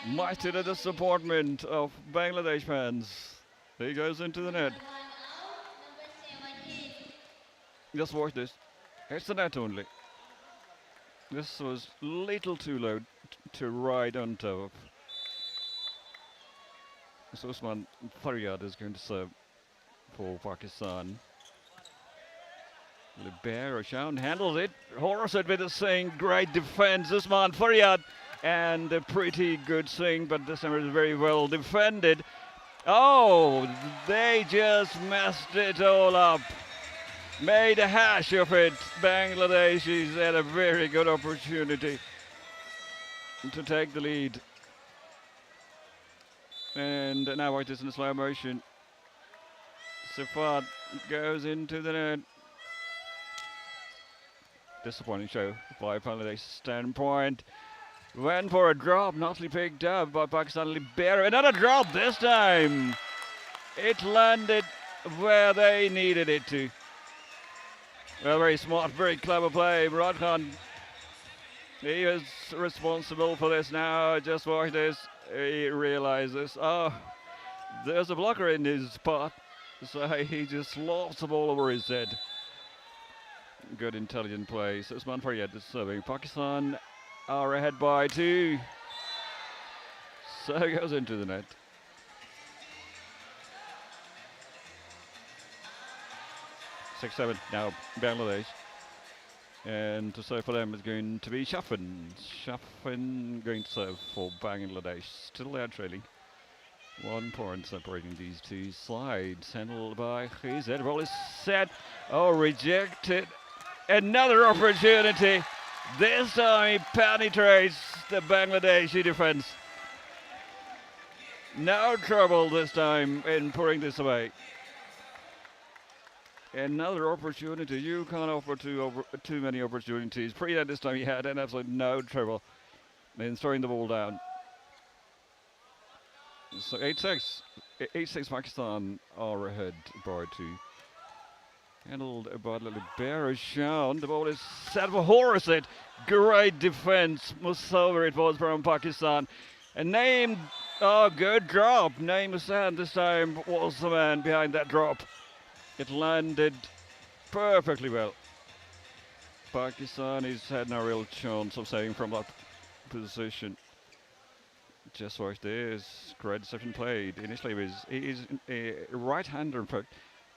Much to the disappointment of Bangladesh fans. He goes into the net. Just watch this. It's the net only. This was little too low to ride on top. So Usman Faryad is going to serve for Pakistan. Libero Shaun handles it. Horsett with a swing. Great defense. Usman Faryad. And a pretty good swing, but this time it was very well defended. Oh, they just messed it all up. Made a hash of it. Bangladeshis had a very good opportunity to take the lead. And now it is in slow motion. Safad goes into the net. Disappointing show by Bangladesh standpoint. Went for a drop, notly picked up by Pakistan Libero. Another drop this time. It landed where they needed it to. Well, very smart, very clever play. Murad Khan, he is responsible for this now. Just watch this. He realizes, oh, there's a blocker in his path. So he just lofts the ball over his head. Good intelligent play. So Usman Faryad is serving. Pakistan are ahead by 2. So it goes into the net. Six, 7 now Bangladesh. And to serve for them is going to be Shafin. Shafin going to serve for Bangladesh. Still they are trailing. 1 point separating these two sides. Handled by Khizet. Ball is set. Oh, rejected. Another opportunity. This time he penetrates the Bangladeshi defense. No trouble this time in putting this away. Another opportunity. You can't offer too many opportunities. Prida this time he had an absolute no trouble in throwing the ball down. So 8-6. 8-6 Pakistan are ahead by 2. Handled by Libero Shaun. The ball is set for Horsett. Great defense. Musawer it was from Pakistan. And Naeem, oh, good drop. Naeem Hussain this time was the man behind that drop. It landed perfectly well. Pakistan has had no real chance of saving from that position. Just watch this. Great deception played. Initially, he is a right-hander, in fact.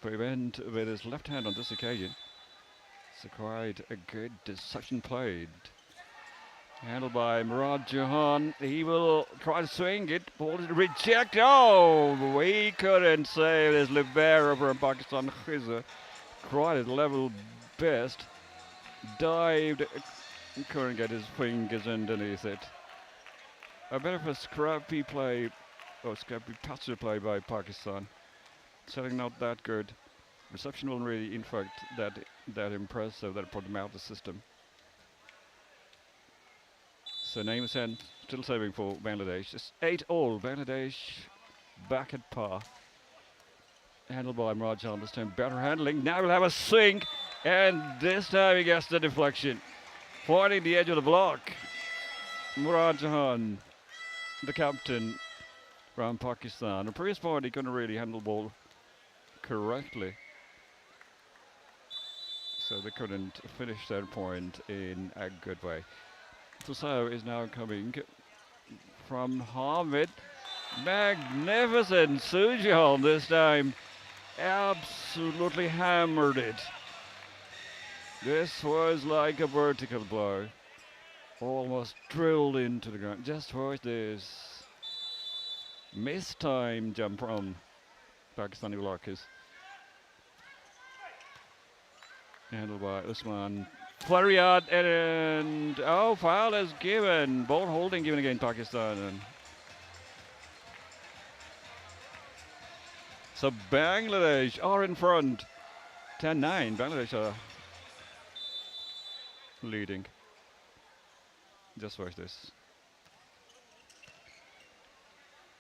But he went with his left hand on this occasion. So quite a good deception played. Handled by Murad Jahan. He will try to swing it. Ball is rejected. Oh, we couldn't save this Libero from Pakistan. Khizr quite at level best. Dived. Couldn't get his fingers underneath it. A bit of a scrappy play, or scrappy passer play by Pakistan. Setting not that good. Reception wasn't really, in fact, that impressive that it put them out of the system. So Naeem Hussain still serving for Bangladesh. It's 8-all. Bangladesh back at par. Handled by Murad Jahan this time. Better handling. Now we'll have a swing. And this time he gets the deflection. Pointing the edge of the block. Murad Jahan, the captain from Pakistan. The previous point he couldn't really handle the ball correctly. So they couldn't finish that point in a good way. Tusayo is now coming from Hamid. Magnificent Sujahan this time. Absolutely hammered it. This was like a vertical blow. Almost drilled into the ground. Just watch this. Missed time jump from Pakistani blockers. Handled by Usman Faryad, and oh, foul is given. Ball holding given against Pakistan. And so Bangladesh are in front. 10-9. Bangladesh are leading. Just watch this.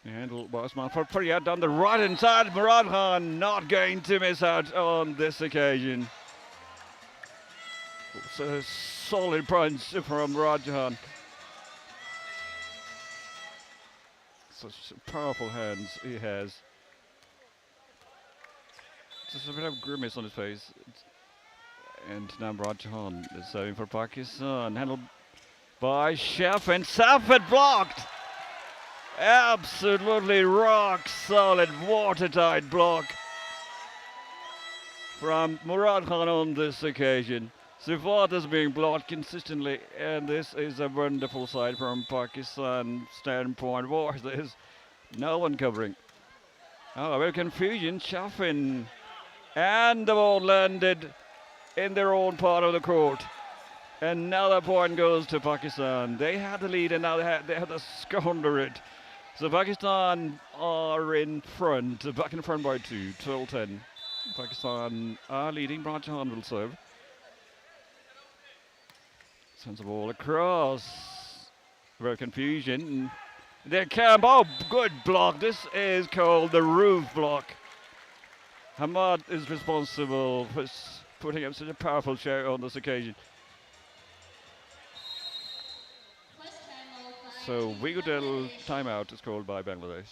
Handled by Usman Faryad down the right hand side. Murad Khan not going to miss out on this occasion. It's a solid punch from Murad Jahan. Such powerful hands he has. Just a bit of grimace on his face. And now Murad Jahan is serving for Pakistan. Handled by Chef, and Safed blocked. Absolutely rock solid, watertight block. from Murad Khan on this occasion. Sifat is being blocked consistently, and this is a wonderful side from Pakistan standpoint. Watch this. No one covering. Oh, a bit of confusion. Shafin. And the ball landed in their own part of the court. Another point goes to Pakistan. They had the lead and now they have to squander it. So Pakistan are in front, back in front by 2, 12-10. Pakistan are leading. Rajan will serve. Sends the ball across. Very confusion. There Camp. Oh, good block. This is called the roof block. Hamad is responsible for putting up such a powerful show on this occasion. So Wigodel timeout is called by Bangladesh.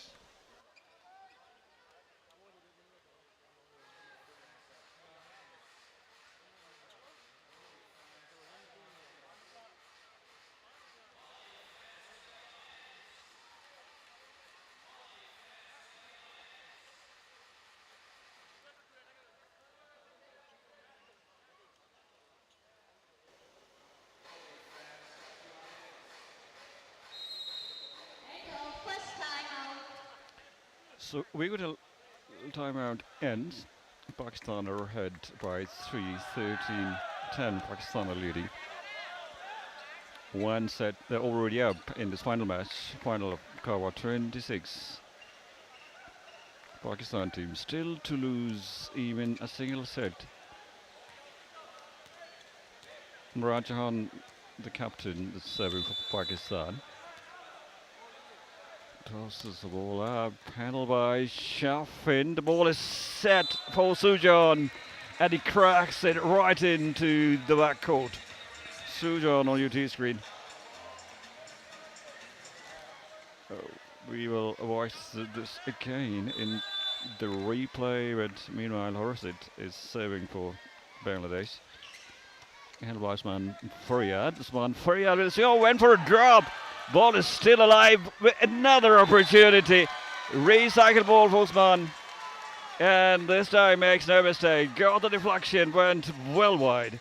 So Wigodel timeout ends. Pakistan are ahead by 3, 13-10. Pakistan are leading. One set, they're already up in this final match, final of Kawa 26. Pakistan team still to lose even a single set. Murad Jahan, the captain, is serving for Pakistan. Tosses the ball up, handled by Shafin. The ball is set for Sujan, and he cracks it right into the backcourt. Sujan on UT screen. We will watch this again in the replay, but meanwhile Horsit is serving for Bangladesh. Handled by Usman Faryad. Usman Faryad went for a drop. Ball is still alive with another opportunity. Recycle ball for Usman. And this time makes no mistake. Got the deflection, went well wide.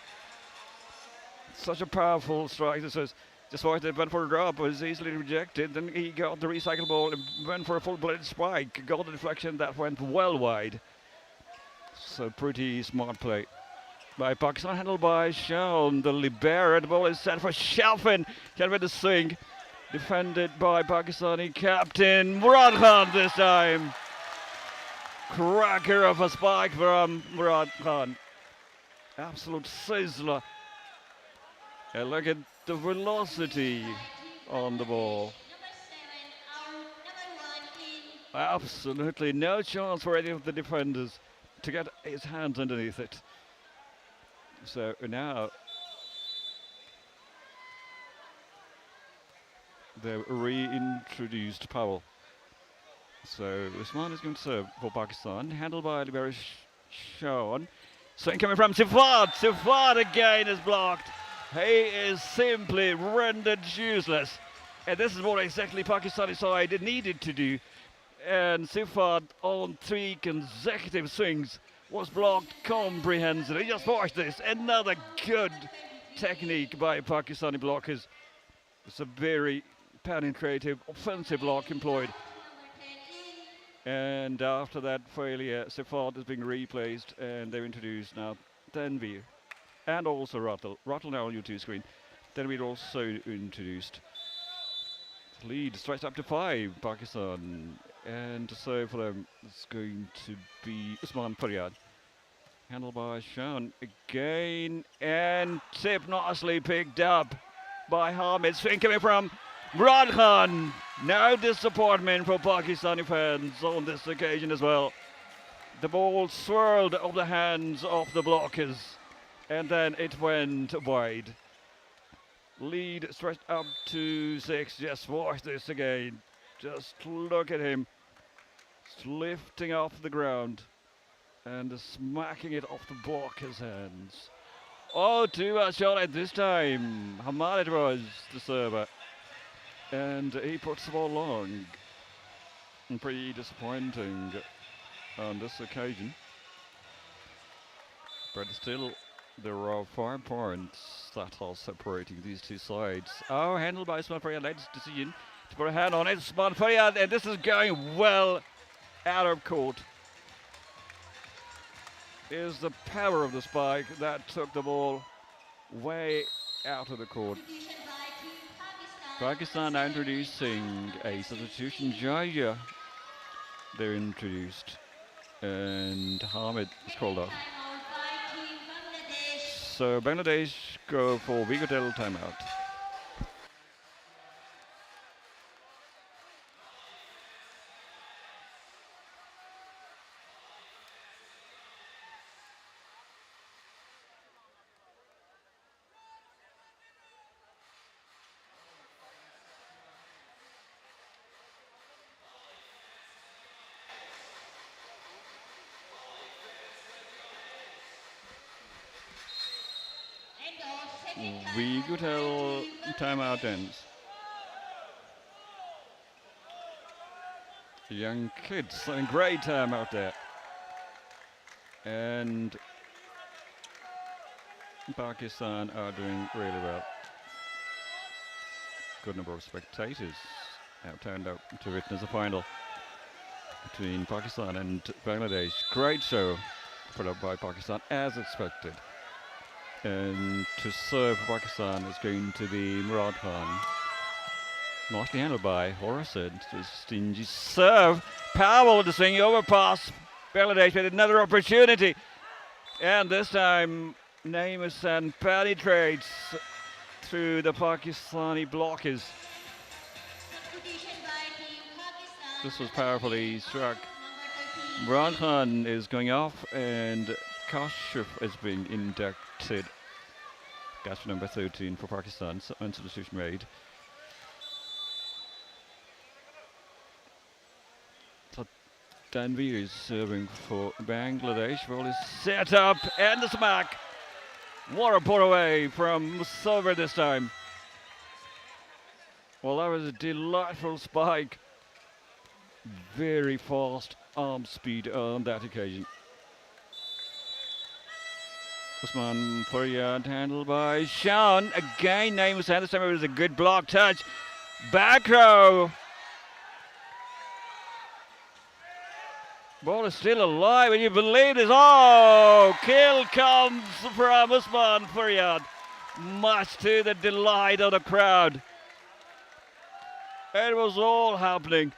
Such a powerful strike. This was just watched it, went for a drop, was easily rejected. Then he got the recycle ball and went for a full-blooded spike. Got the deflection that went well wide. So pretty smart play by Pakistan, handled by Shaun, the libero. The ball is set for Shafin. Can with the swing. Defended by Pakistani captain Murad Khan this time. Cracker of a spike from Murad Khan. Absolute sizzler. And look at the velocity on the ball. Absolutely no chance for any of the defenders to get his hands underneath it. So now they've reintroduced Powell. So Usman is going to serve for Pakistan, handled by libero Shaun. Swing coming from Sifat. Sifat again is blocked. He is simply rendered useless. And this is what exactly Pakistani side needed to do. And Sifat on 3 consecutive swings was blocked comprehensively. Just watch this. Another good technique by Pakistani blockers. It's a very penetrative offensive block employed. And after that failure, Sifat is being replaced, and they've introduced now Tanveer and also Rattle. Rattle now on UT screen. Tanveer also introduced. Lead stretched up to 5, Pakistan. And to serve for them is going to be Usman Faryad. Handled by Shaun again, and tip nicely picked up by Hamid. Swing coming from Murad Khan. No disappointment for Pakistani fans on this occasion as well. The ball swirled off the hands of the blockers, and then it went wide. Lead stretched up to 6. Just watch this again. Just look at him. Just lifting off the ground and smacking it off the blocker's hands. Oh, 2 shot at this time. Hamad it was, the server. And he puts the ball long. And pretty disappointing on this occasion. But still, there are 5 points that are separating these two sides. Oh, handled by Usman Faryad. Latest decision to put a hand on it. Usman Faryad, and this is going well out of court. Is the power of the spike that took the ball way out of the court. Pakistan now introducing a substitution. Jaya, they're introduced. And Hamid is called off. So Bangladesh go for Vigotel timeout. Vigotel timeout ends. Young kids having great time out there. And Pakistan are doing really well. Good number of spectators have turned out to witness a final between Pakistan and Bangladesh. Great show put up by Pakistan as expected. And to serve for Pakistan is going to be Murad Khan. Nicely handled by Horace. Stingy serve. Powell with the swing overpass. Bangladesh with another opportunity. And this time, Naeem penetrates through the Pakistani blockers. This was powerfully struck. Murad Khan is going off and Kashif is being inducted. That's number 13 for Pakistan. Substitution made. So Tanveer is serving for Bangladesh. Ball is set up and the smack. What a put away from Musaver this time. Well, that was a delightful spike. Very fast arm speed on that occasion. Usman Faryad handled by Sean. Again, Naeem Hussain. This time it was a good block touch. Back row. Ball is still alive, and you believe this. Oh, kill comes from Usman Faryad. Much to the delight of the crowd. It was all happening.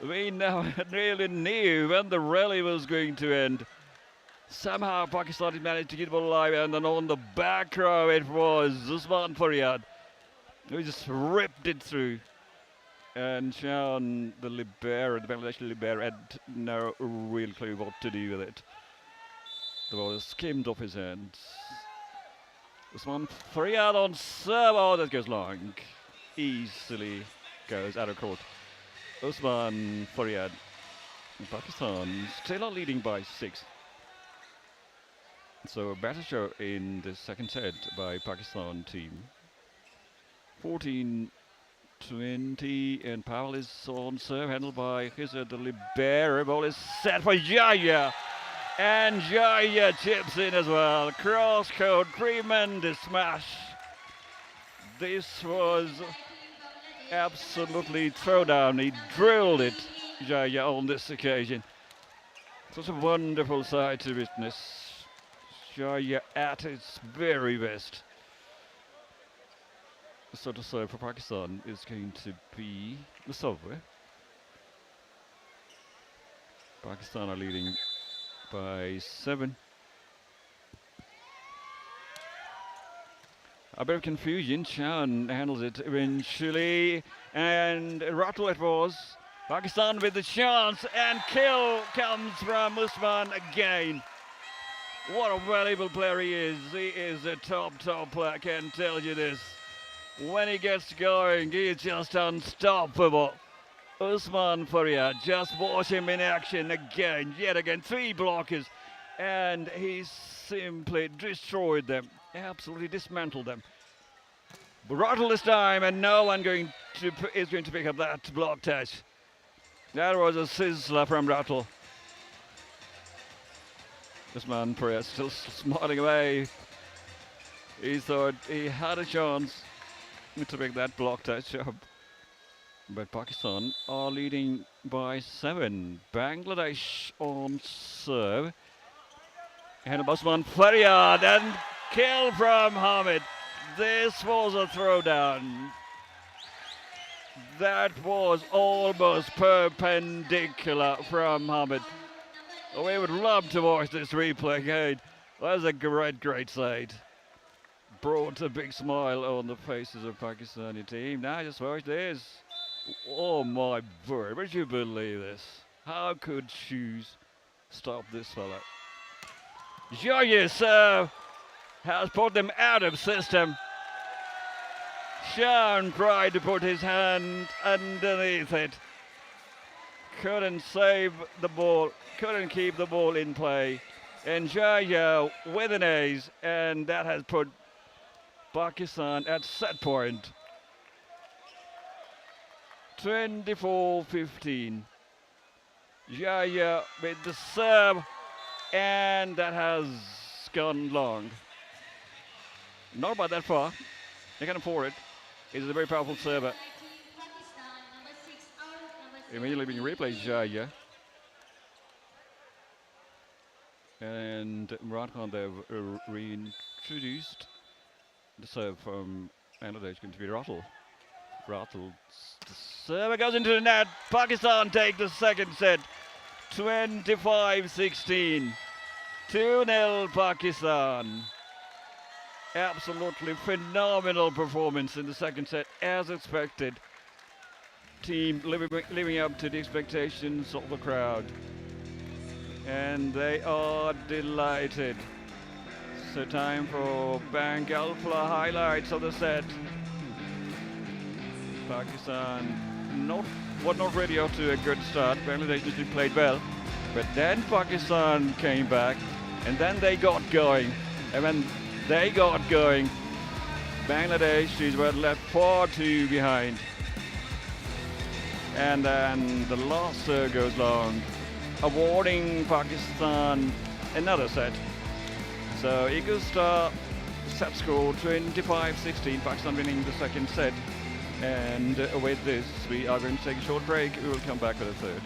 We never really knew when the rally was going to end. Somehow Pakistan managed to keep it alive, and then on the back row it was Usman Faryad who just ripped it through. And Sean, the libero, the Bangladesh libero, had no real clue what to do with it. The ball skimmed off his hands. Usman Faryad on serve. Oh, that goes long. Easily goes out of court. Usman Faryad. Pakistan still are leading by 6. So a better show in the second set by Pakistan team. 14-20, and Powell is on serve, handled by Khizr, the libero. Ball is set for Jaya, and Jaya chips in as well. Cross court, tremendous smash. This was absolutely throwdown. He drilled it, Jaya, on this occasion. Such a wonderful sight to witness. Jaya at its very best. So to serve for Pakistan is going to be Musaver. Pakistan are leading by 7. A bit of confusion. Chan handles it eventually, and Rattle it was. Pakistan with the chance, and kill comes from Usman again. What a valuable player he is. He is a top player, I can tell you this. When he gets going, he is just unstoppable. Usman Faryad, just watch him in action again, yet again. 3 blockers, and he simply destroyed them, absolutely dismantled them. Rattle this time, and no one is going to pick up that block touch. That was a sizzler from Rattle. Usman Perez still smiling away. He thought he had a chance to make that block touch up. But Pakistan are leading by 7. Bangladesh on serve. And Usman Faryad and kill from Hamid. This was a throwdown. That was almost perpendicular from Hamid. We would love to watch this replay again. That was a great sight. Brought a big smile on the faces of Pakistani team. Now just watch this. Oh my word, would you believe this? How could shoes stop this fella? Joye serve has put them out of system. Shan tried to put his hand underneath it. Couldn't save the ball, couldn't keep the ball in play. And Jaya with an ace, and that has put Pakistan at set point. 24-15. Jaya with the serve, and that has gone long. Not about that far. They can afford it. He's a very powerful server. Immediately being replaced, Jaya. And Imran Khan, they've reintroduced the serve from Bangladesh, going to be Rattle. The serve goes into the net. Pakistan take the second set. 25-16. 2-0 Pakistan. Absolutely phenomenal performance in the second set, as expected. Team living up to the expectations of the crowd. And they are delighted. So time for Bank Alpha highlights of the set. Pakistan not ready off to a good start. Bangladesh just played well. But then Pakistan came back, and then they got going. And when they got going, Bangladesh were left 4-2 behind. And then the last serve goes long, awarding Pakistan another set. So Eagle Star set score 25-16, Pakistan winning the second set. And with this, we are going to take a short break. We will come back with a third.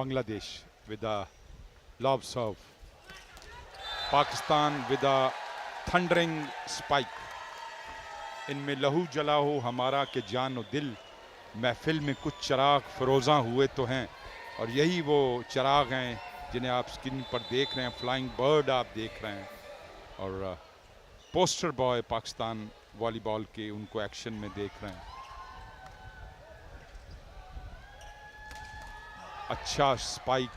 Bangladesh with a lob serve. Pakistan with a thundering spike. इनमें लहू जला हो हमारा के जान और दिल, महफिल में कुछ चिराग फरोज़ा हुए तो हैं, और यही वो चिराग हैं जिन्हें आप स्क्रीन पर देख रहे हैं. फ्लाइंग बर्ड आप देख रहे हैं, और पोस्टर बॉय पाकिस्तान वॉलीबॉल के उनको एक्शन में देख रहे हैं. अच्छा स्पाइक,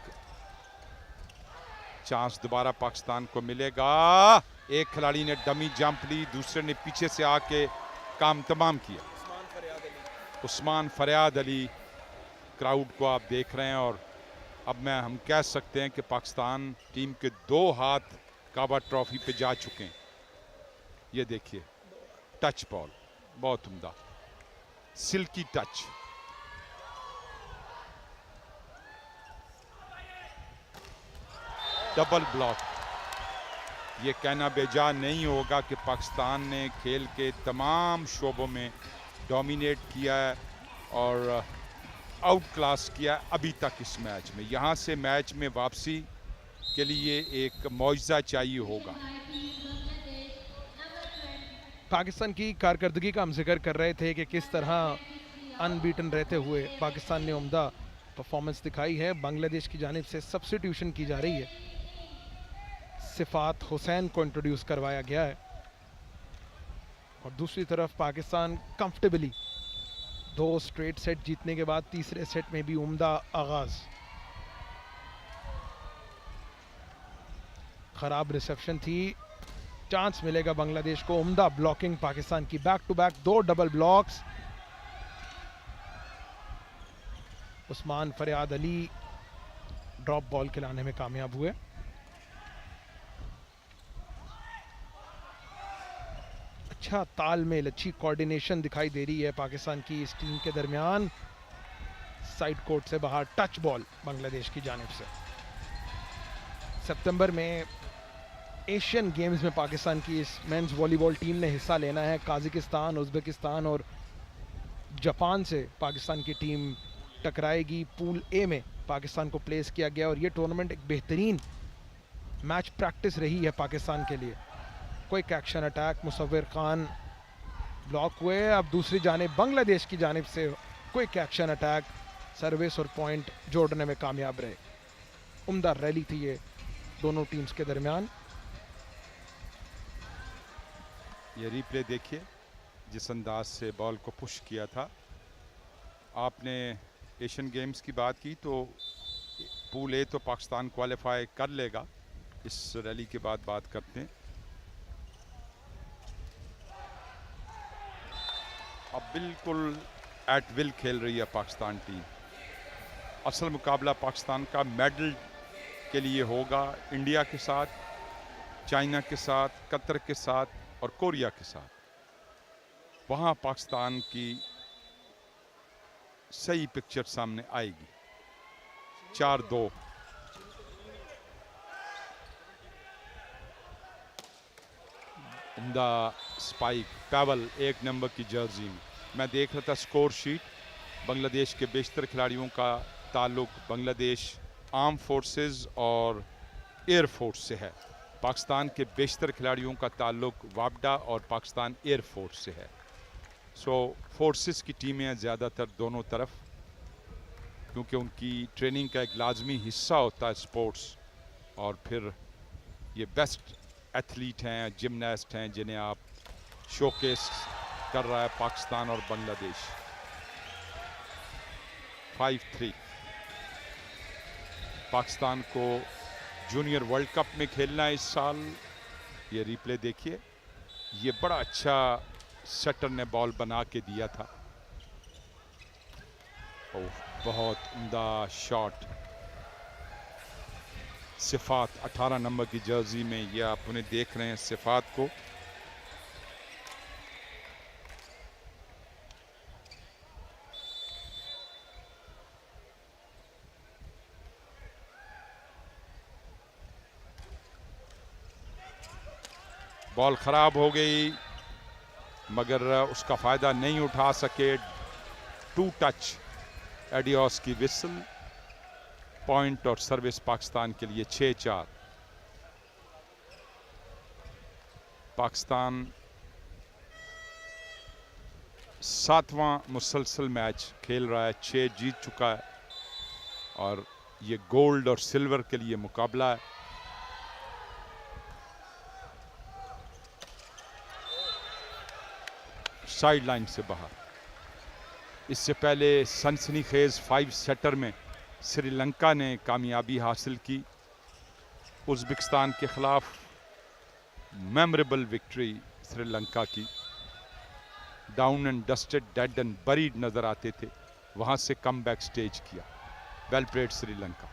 चांस दोबारा पाकिस्तान को मिलेगा. एक खिलाड़ी ने डमी जंप ली, दूसरे ने पीछे से आके काम तमाम किया. उस्मान फरियाद अली क्राउड को आप देख रहे हैं, और अब हम कह सकते हैं कि पाकिस्तान टीम के 2 हाथ काबा ट्रॉफी पे जा चुके हैं. ये देखिए टच बॉल, बहुत उम्दा, सिल्की टच. Double block. ये कहना बेजा नहीं होगा कि पाकिस्तान ने खेल के तमाम शोबों में डोमिनेट किया है और आउट क्लास किया अभी तक इस मैच में. यहाँ से मैच में वापसी के लिए एक मौजज़ा चाहिए होगा. पाकिस्तान की कारकर्दगी का हम जिक्र कर रहे थे कि किस तरह अनबीटन रहते हुए पाकिस्तान ने उम्दा परफॉर्मेंस दिखाई है. बांग्लादेश की जानिब से सब्स्टिट्यूशन की जा रही है. सिफात हुसैन को इंट्रोड्यूस करवाया गया है, और दूसरी तरफ पाकिस्तान कंफर्टेबली 2 स्ट्रेट सेट जीतने के बाद तीसरे सेट में भी उम्दा आगाज. खराब रिसेप्शन थी, चांस मिलेगा बांग्लादेश को. उम्दा ब्लॉकिंग पाकिस्तान की, back to back 2 double blocks. Usman फरियाद अली ड्रॉप बॉल खिलाने में कामयाब हुए. अच्छा तालमेल, अच्छी कोऑर्डिनेशन दिखाई दे रही है पाकिस्तान की इस टीम के दरमियान. साइड कोर्ट से बाहर टच बॉल बांग्लादेश की जानिब से. सितंबर में एशियन गेम्स में पाकिस्तान की इस मेंस वॉलीबॉल टीम ने हिस्सा लेना है. काज़ाकिस्तान, उज़्बेकिस्तान और जापान से पाकिस्तान की टीम टकराएगी. पूल ए में पाकिस्तान को प्लेस किया गया, और ये टूर्नामेंट एक बेहतरीन मैच प्रैक्टिस रही है पाकिस्तान के लिए. Quick action attack, मुसव्विर Khan block हुए. अब दूसरी जानिब बांग्लादेश की जानिब से क्विक एक्शन अटैक, सर्विस और पॉइंट जोड़ने में कामयाब रहे. उम्दा रैली थी ये दोनों टीम्स के दरमियान. ये रिप्ले देखिए, जिस अंदाज से बॉल को पुश किया था. आपने एशियन गेम्स की बात की तो पूल ए तो पाकिस्तान क्वालिफाई कर लेगा. इस रैली के बाद बात करते हैं. अब बिल्कुल एट विल खेल रही है पाकिस्तान टीम. असल मुकाबला पाकिस्तान का मेडल के लिए होगा इंडिया के साथ, चाइना के साथ, कतर के साथ और कोरिया के साथ. वहाँ पाकिस्तान की सही पिक्चर सामने आएगी. 4-2. उम्दा स्पाइक, पैवल 1 नंबर की जर्सी में. मैं देख रहा था स्कोर शीट. बांग्लादेश के बेशतर खिलाड़ियों का ताल्लुक बांग्लादेश आर्म फोर्सेस और एयर फोर्स से है. पाकिस्तान के बेशतर खिलाड़ियों का ताल्लुक वापडा और पाकिस्तान एयर फोर्स से है. सो फोर्सेस की टीमें हैं ज़्यादातर दोनों तरफ, क्योंकि उनकी ट्रेनिंग का एक लाजमी हिस्सा होता है स्पोर्ट्स. और फिर ये बेस्ट एथलीट हैं, जिमनास्ट हैं, जिन्हें आप शोकेस कर रहा है पाकिस्तान और बांग्लादेश. 5-3. पाकिस्तान को जूनियर वर्ल्ड कप में खेलना है इस साल. ये रिप्ले देखिए, ये बड़ा अच्छा सेटर ने बॉल बना के दिया था. ओह, बहुत उम्दा शॉट. सिफात 18 नंबर की जर्सी में, ये आप उन्हें देख रहे हैं सिफात को. बॉल खराब हो गई, मगर उसका फायदा नहीं उठा सके. 2 टच एडियोस की विसल. पॉइंट और सर्विस पाकिस्तान के लिए 6-4। पाकिस्तान 7वां मुसलसल मैच खेल रहा है, 6 जीत चुका है और ये गोल्ड और सिल्वर के लिए मुकाबला है। साइड लाइन से बाहर। इससे पहले सनसनीखेज 5 सेटर में श्रीलंका ने कामयाबी हासिल की। उज़्बेकिस्तान के खिलाफ मेमोरेबल विक्ट्री श्रीलंका की। Down and dusted, dead and buried नजर आते थे, वहां से कमबैक स्टेज किया। Well played Sri Lanka.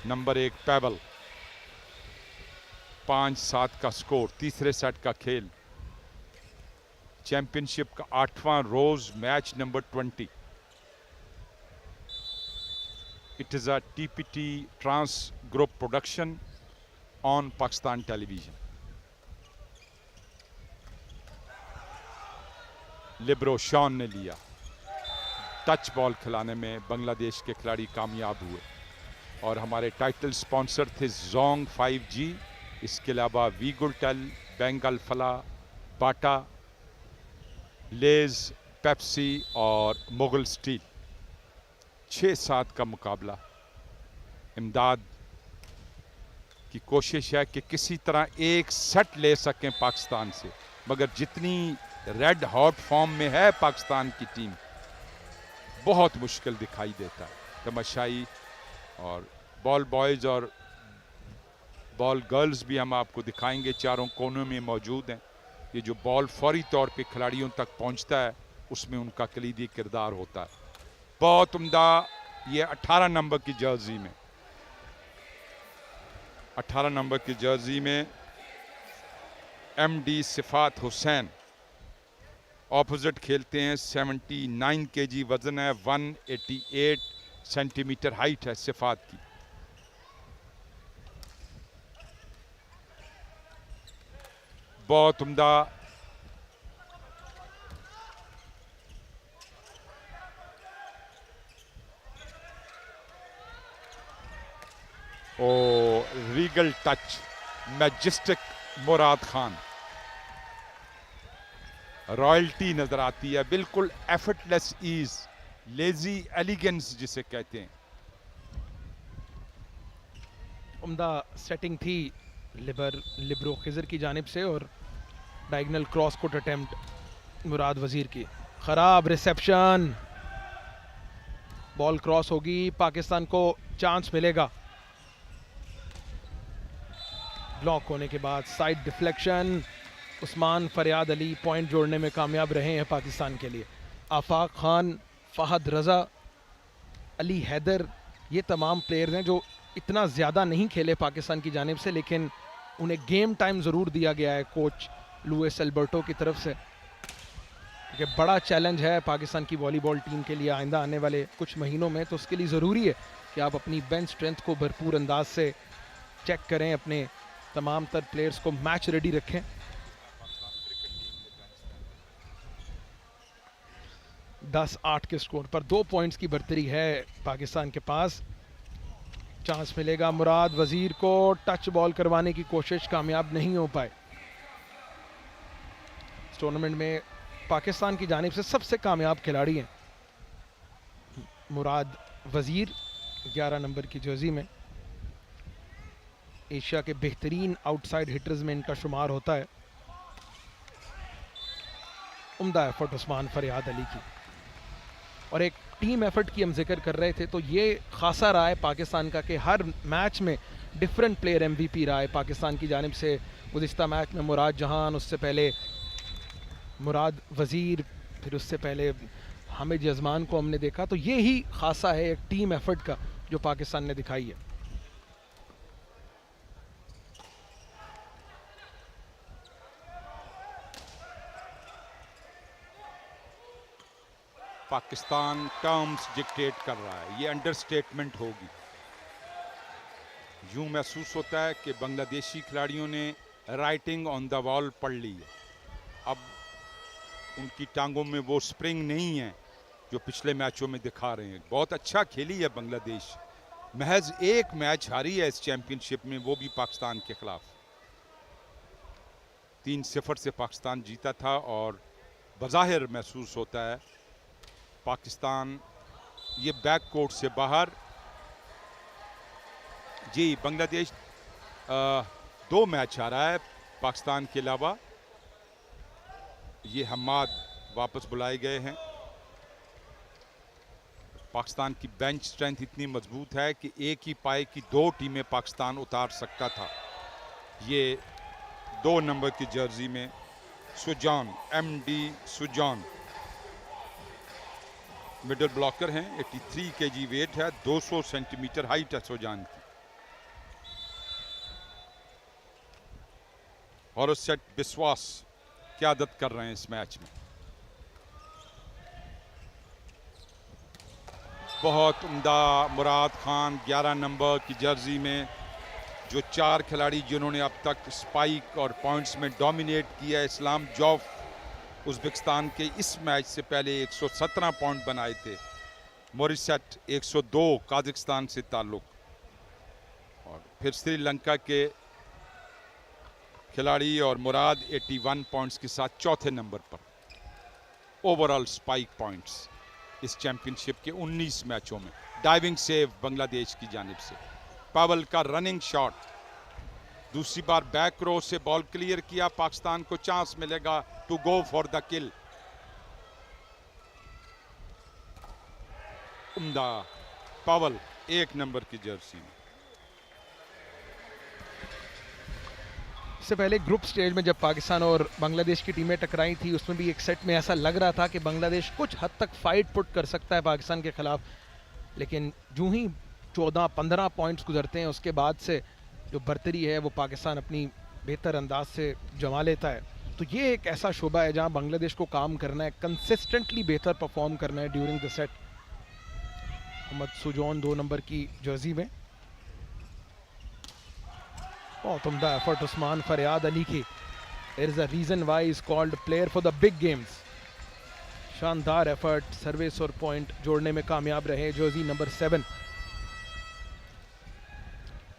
नंबर 1 पेबल, 5-7 का स्कोर, तीसरे सेट का खेल। चैंपियनशिप का 8वां रोज, match number 20। It is a TPT trans group production on Pakistan television. Libero शॉन ने लिया। टच बॉल खिलाने में बांग्लादेश के खिलाड़ी कामयाब हुए और हमारे टाइटल स्पॉन्सर थे जोंग 5G, इसके अलावा वीगुलटेल, बेंगल फला, बाटा, लेज, पेप्सी और मुगल स्टील। 6-7 का मुकाबला। इमदाद की कोशिश है कि किसी तरह एक सेट ले सकें पाकिस्तान से, मगर जितनी रेड हॉट फॉर्म में है पाकिस्तान की टीम, बहुत मुश्किल दिखाई देता है। तमाशाई और बॉल बॉयज और बॉल गर्ल्स भी हम आपको दिखाएंगे, चारों कोनों में मौजूद हैं। ये जो बॉल फौरी तौर पे खिलाड़ियों तक पहुंचता है, उसमें उनका कलीदी किरदार होता है। बहुत उम्दा। ये 18 नंबर की जर्सी में, 18 नंबर की जर्सी में MD सिफात हुसैन ऑपोजिट खेलते हैं। 79 kg वजन है, 188 सेंटीमीटर हाइट है सिफात की। बहुत उम्दा। ओ रीगल टच, मैजेस्टिक मुराद खान। रॉयल्टी नजर आती है, बिल्कुल एफर्टलेस ईज, लेजी एलिगेंस जिसे कहते हैं। उम्दा सेटिंग थी लिब्रो खिजर की जानिब से और डायगोनल क्रॉस कोट अटेम्प्ट मुराद वजीर की। खराब रिसेप्शन, बॉल क्रॉस होगी, पाकिस्तान को चांस मिलेगा। ब्लॉक होने के बाद साइड डिफ्लेक्शन, उस्मान फरियाद अली पॉइंट जोड़ने में कामयाब रहे हैं पाकिस्तान के लिए। आफाक खान, फहद रजा, अली हैदर, ये तमाम प्लेयर्स हैं जो इतना ज़्यादा नहीं खेले पाकिस्तान की जानिब से, लेकिन उन्हें गेम टाइम ज़रूर दिया गया है कोच लुइस एल्बर्टो की तरफ से। कि बड़ा चैलेंज है पाकिस्तान की वॉलीबॉल टीम के लिए आइंदा आने वाले कुछ महीनों में, तो उसके लिए ज़रूरी है कि आप अपनी बेंच स्ट्रेंथ को भरपूर अंदाज से चेक करें, अपने तमाम तर प्लेयर्स को मैच रेडी रखें। 10-8 के स्कोर पर 2 पॉइंट्स की बढ़तरी है पाकिस्तान के पास। चांस मिलेगा मुराद वजीर को, टच बॉल करवाने की कोशिश कामयाब नहीं हो पाए। इस टूर्नामेंट में पाकिस्तान की जानिब से सबसे कामयाब खिलाड़ी हैं मुराद वजीर, 11 नंबर की जर्सी में। एशिया के बेहतरीन आउटसाइड हिटर्स में इनका शुमार होता है। उम्दा एफर्ट उस्मान फरियाद अली की, और एक टीम एफर्ट की हम जिक्र कर रहे थे, तो ये खासा रहा है पाकिस्तान का कि हर मैच में डिफरेंट प्लेयर MVP रहा है पाकिस्तान की जानिब से। गुज़िश्ता मैच में मुराद जहान, उससे पहले मुराद वजीर, फिर उससे पहले हामिद यजमान को हमने देखा। तो ये ही खासा है एक टीम एफर्ट का जो पाकिस्तान ने दिखाई है। पाकिस्तान टर्म्स डिक्टेट कर रहा है, ये अंडरस्टेटमेंट होगी। यूं महसूस होता है कि बांग्लादेशी खिलाड़ियों ने राइटिंग ऑन द वॉल पढ़ ली है। अब उनकी टांगों में वो स्प्रिंग नहीं है जो पिछले मैचों में दिखा रहे हैं। बहुत अच्छा खेली है बांग्लादेश, महज एक मैच हारी है इस चैंपियनशिप में, वो भी पाकिस्तान के खिलाफ। 3-0 से पाकिस्तान जीता था और बज़ाहिर महसूस होता है पाकिस्तान ये बैक कोर्ट से बाहर। जी बांग्लादेश 2 मैच हारा है पाकिस्तान के अलावा। ये हम्माद वापस बुलाए गए हैं। पाकिस्तान की बेंच स्ट्रेंथ इतनी मजबूत है कि एक ही पाए की 2 टीमें पाकिस्तान उतार सकता था। ये 2 नंबर की जर्सी में Sujan, MD Sujan middle blocker हैं। 83 kg वेट है, 200 सेंटीमीटर हाइट है सुजान की। और उस सेट विश्वास क़यादत कर रहे हैं इस मैच में। बहुत उम्दा मुराद खान 11 नंबर की जर्सी में, जो 4 खिलाड़ी जिन्होंने अब तक स्पाइक और पॉइंट्स में डोमिनेट किया। इस्लाम जौफ उज़्बेकिस्तान के इस मैच से पहले 117 पॉइंट बनाए थे। मोरिसेट 102 काज़ाकिस्तान से ताल्लुक। और फिर श्रीलंका के खिलाड़ी और मुराद 81 पॉइंट्स के साथ चौथे नंबर पर। ओवरऑल स्पाइक पॉइंट्स इस चैंपियनशिप के 19 मैचों में। डाइविंग सेव बांग्लादेश की जानिब से। पावल का रनिंग शॉट, दूसरी बार बैक रो से बॉल क्लियर किया। पाकिस्तान को चांस मिलेगा to go for the kill. उम्दा पावल 1 नंबर की जर्सी में। इससे पहले ग्रुप स्टेज में जब पाकिस्तान और बांग्लादेश की टीमें टकराई थी, उसमें भी एक सेट में ऐसा लग रहा था कि बांग्लादेश कुछ हद तक फाइट पुट कर सकता है पाकिस्तान के खिलाफ, लेकिन जो ही 14-15 पॉइंट्स गुजरते हैं उसके बाद से जो बर्तरी है वो पाकिस्तान अपनी बेहतर अंदाज से जमा लेता है। तो ये एक ऐसा शोबा है जहां बांग्लादेश को काम करना है, कंसिस्टेंटली बेहतर परफॉर्म करना है ड्यूरिंग द सेट। मोहम्मद सुजौन 2 नंबर की जर्सी में। बहुत उम्दा एफर्ट उस्मान फरियाद अली की। There is a reason why is called player for the big games. शानदार एफर्ट, सर्विस और पॉइंट जोड़ने में कामयाब रहे जर्सी नंबर 7।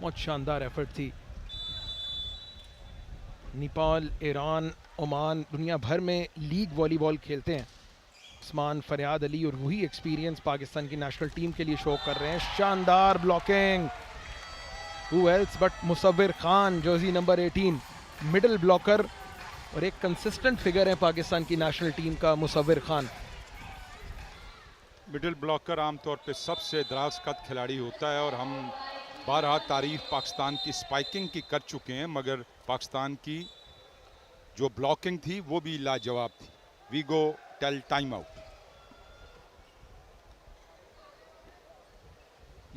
बहुत शानदार एफर्ट थी। नेपाल, ईरान, ओमान दुनिया भर में लीग वॉलीबॉल खेलते हैं। उस्मान फरियाद अली और वही एक्सपीरियंस पाकिस्तान की नेशनल टीम के लिए शो कर रहे हैं। शानदार blocking, Who else but मुसव्विर Khan, Jersey number 18, middle blocker और एक कंसिस्टेंट फिगर है पाकिस्तान की नेशनल टीम का मुसव्विर खान। मिडल ब्लॉकर आमतौर पे सबसे दराज कद खिलाड़ी होता है और हम बारहा तारीफ पाकिस्तान की स्पाइकिंग की कर चुके हैं, मगर पाकिस्तान की जो ब्लॉकिंग थी वो भी लाजवाब थी। VGO Tel time out.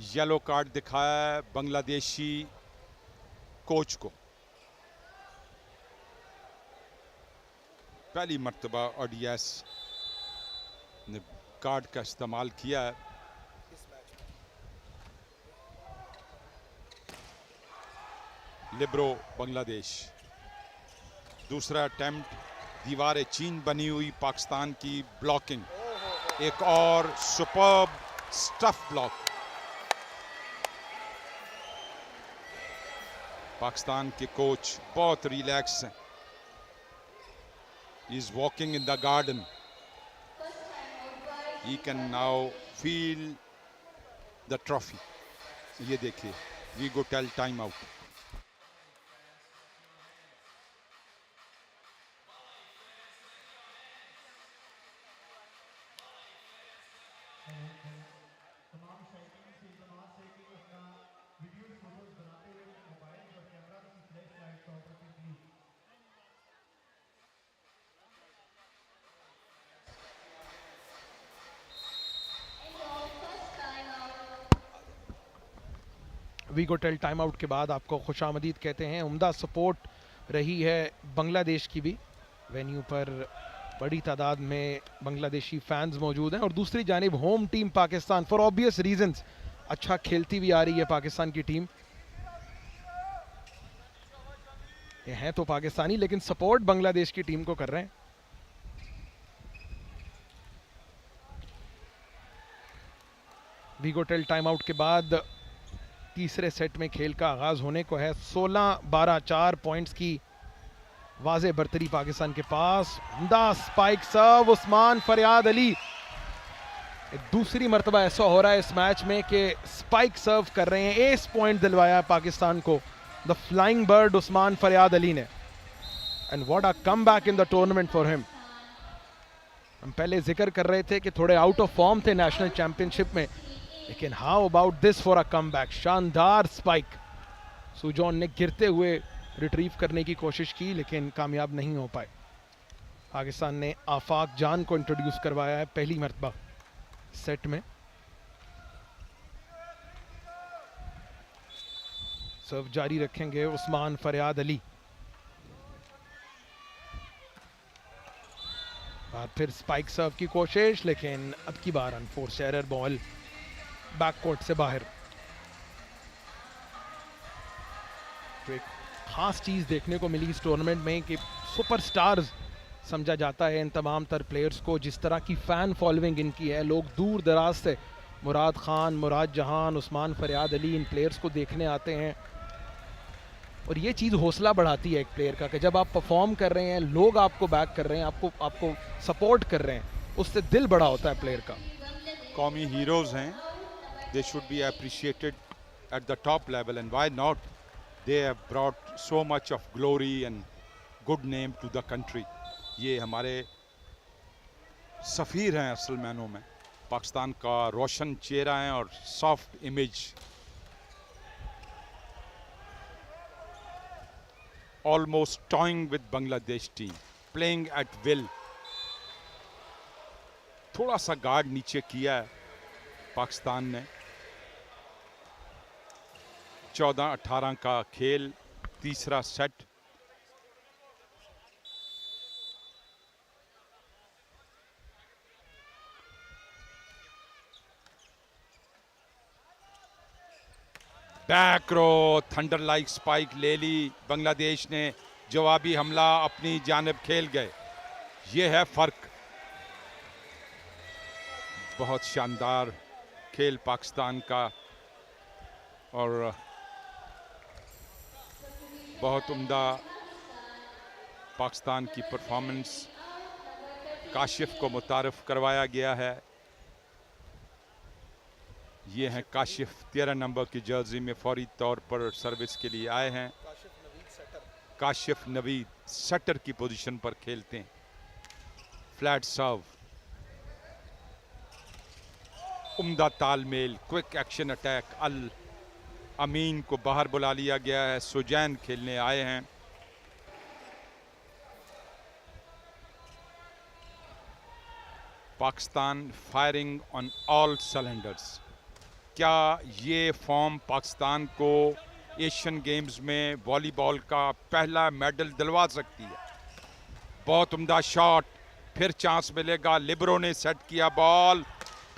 Yellow card दिखाया है बांग्लादेशी कोच को। पहली मर्तबा ODIs ने कार्ड का इस्तेमाल किया है। लिब्रो बांग्लादेश। दूसरा अटेम्प्ट, दीवार चीन बनी हुई पाकिस्तान की ब्लॉकिंग। एक और सुपर्ब स्टफ ब्लॉक। पाकिस्तान के कोच बहुत रिलैक्स हैं। He is walking in the garden. He can now feel the trophy. ये देखिए, we go tell time out. VGO Tel time out के बाद आपको खुशामदीद कहते हैं। उम्दा सपोर्ट रही है बांग्लादेश की भी। वेन्यू पर बड़ी तादाद में बांग्लादेशी फैंस मौजूद हैं और दूसरी जानिब home team Pakistan for obvious reasons अच्छा खेलती भी आ रही है पाकिस्तान की टीम। ये हैं तो पाकिस्तानी लेकिन सपोर्ट बांग्लादेश की टीम को कर रहे हैं। वीगोटेल टाइम आउट के बाद तीसरे सेट में खेल का आगाज होने को है। 16-12 4 पॉइंट्स की वाज़े बरतरी पाकिस्तान के पास। उम्दा स्पाइक सर्व उस्मान फरियाद अली। दूसरी मर्तबा ऐसा हो रहा है इस मैच में कि स्पाइक सर्व कर रहे हैं। एस पॉइंट दिलवाया पाकिस्तान को द फ्लाइंग बर्ड उस्मान फरियाद अली ने। And what a comeback in the tournament for him. हम पहले जिक्र कर रहे थे कि थोड़े आउट ऑफ फॉर्म थे नेशनल चैंपियनशिप में, लेकिन how about this for a comeback. शानदार स्पाइक। सुजॉन ने गिरते हुए रिट्रीव करने की कोशिश की लेकिन कामयाब नहीं हो पाए। पाकिस्तान ने आफाक जान को इंट्रोड्यूस करवाया है पहली मर्तबा सेट में। सर्व जारी रखेंगे उस्मान फरियाद अली। बार फिर स्पाइक सर्व की कोशिश, लेकिन अब की बार अनफोर्स एरर, बॉल बैककोर्ट से बाहर। तो एक खास चीज देखने को मिली इस टूर्नामेंट में कि सुपरस्टार्स समझा जाता है इन तमाम तर प्लेयर्स को। जिस तरह की फैन फॉलोइंग इनकी है, लोग दूर दराज से मुराद खान, मुराद जहान, उस्मान फरियाद अली इन प्लेयर्स को देखने आते हैं। और ये चीज़ हौसला बढ़ाती है एक प्लेयर का कि जब आप परफॉर्म कर रहे हैं, लोग आपको बैक कर रहे हैं, आपको सपोर्ट कर रहे हैं, उससे दिल बड़ा होता है प्लेयर का। कौमी हीरोज़ हैं, they should be appreciated at the top level and why not. They have brought so much of glory and good name to the country. ये हमारे सफ़ीर हैं असल मैनों में। पाकिस्तान का रोशन चेहरा है और soft image. Almost toying with Bangladesh team, playing at will. थोड़ा सा गार्ड नीचे किया है पाकिस्तान ने। 14-18 का खेल, तीसरा सेट। बैक रो थंडर लाइक स्पाइक ले ली बांग्लादेश ने। जवाबी हमला अपनी जानिब खेल गए। ये है फर्क। बहुत शानदार खेल पाकिस्तान का और बहुत उम्दा पाकिस्तान की परफॉर्मेंस। काशिफ को मुतारफ करवाया गया है। ये हैं काशिफ, 13 नंबर की जर्सी में फौरी तौर पर सर्विस के लिए आए हैं। काशिफ नवीद सटर की पोजीशन पर खेलते हैं। फ्लैट सर्व, उम्दा तालमेल, क्विक एक्शन अटैक। अल अमीन को बाहर बुला लिया गया है। सुजैन खेलने आए हैं। Pakistan firing on all cylinders. क्या ये फॉर्म पाकिस्तान को एशियन गेम्स में वॉलीबॉल का पहला मेडल दिलवा सकती है? बहुत उम्दा शॉट, फिर चांस मिलेगा। लिबरो ने सेट किया बॉल,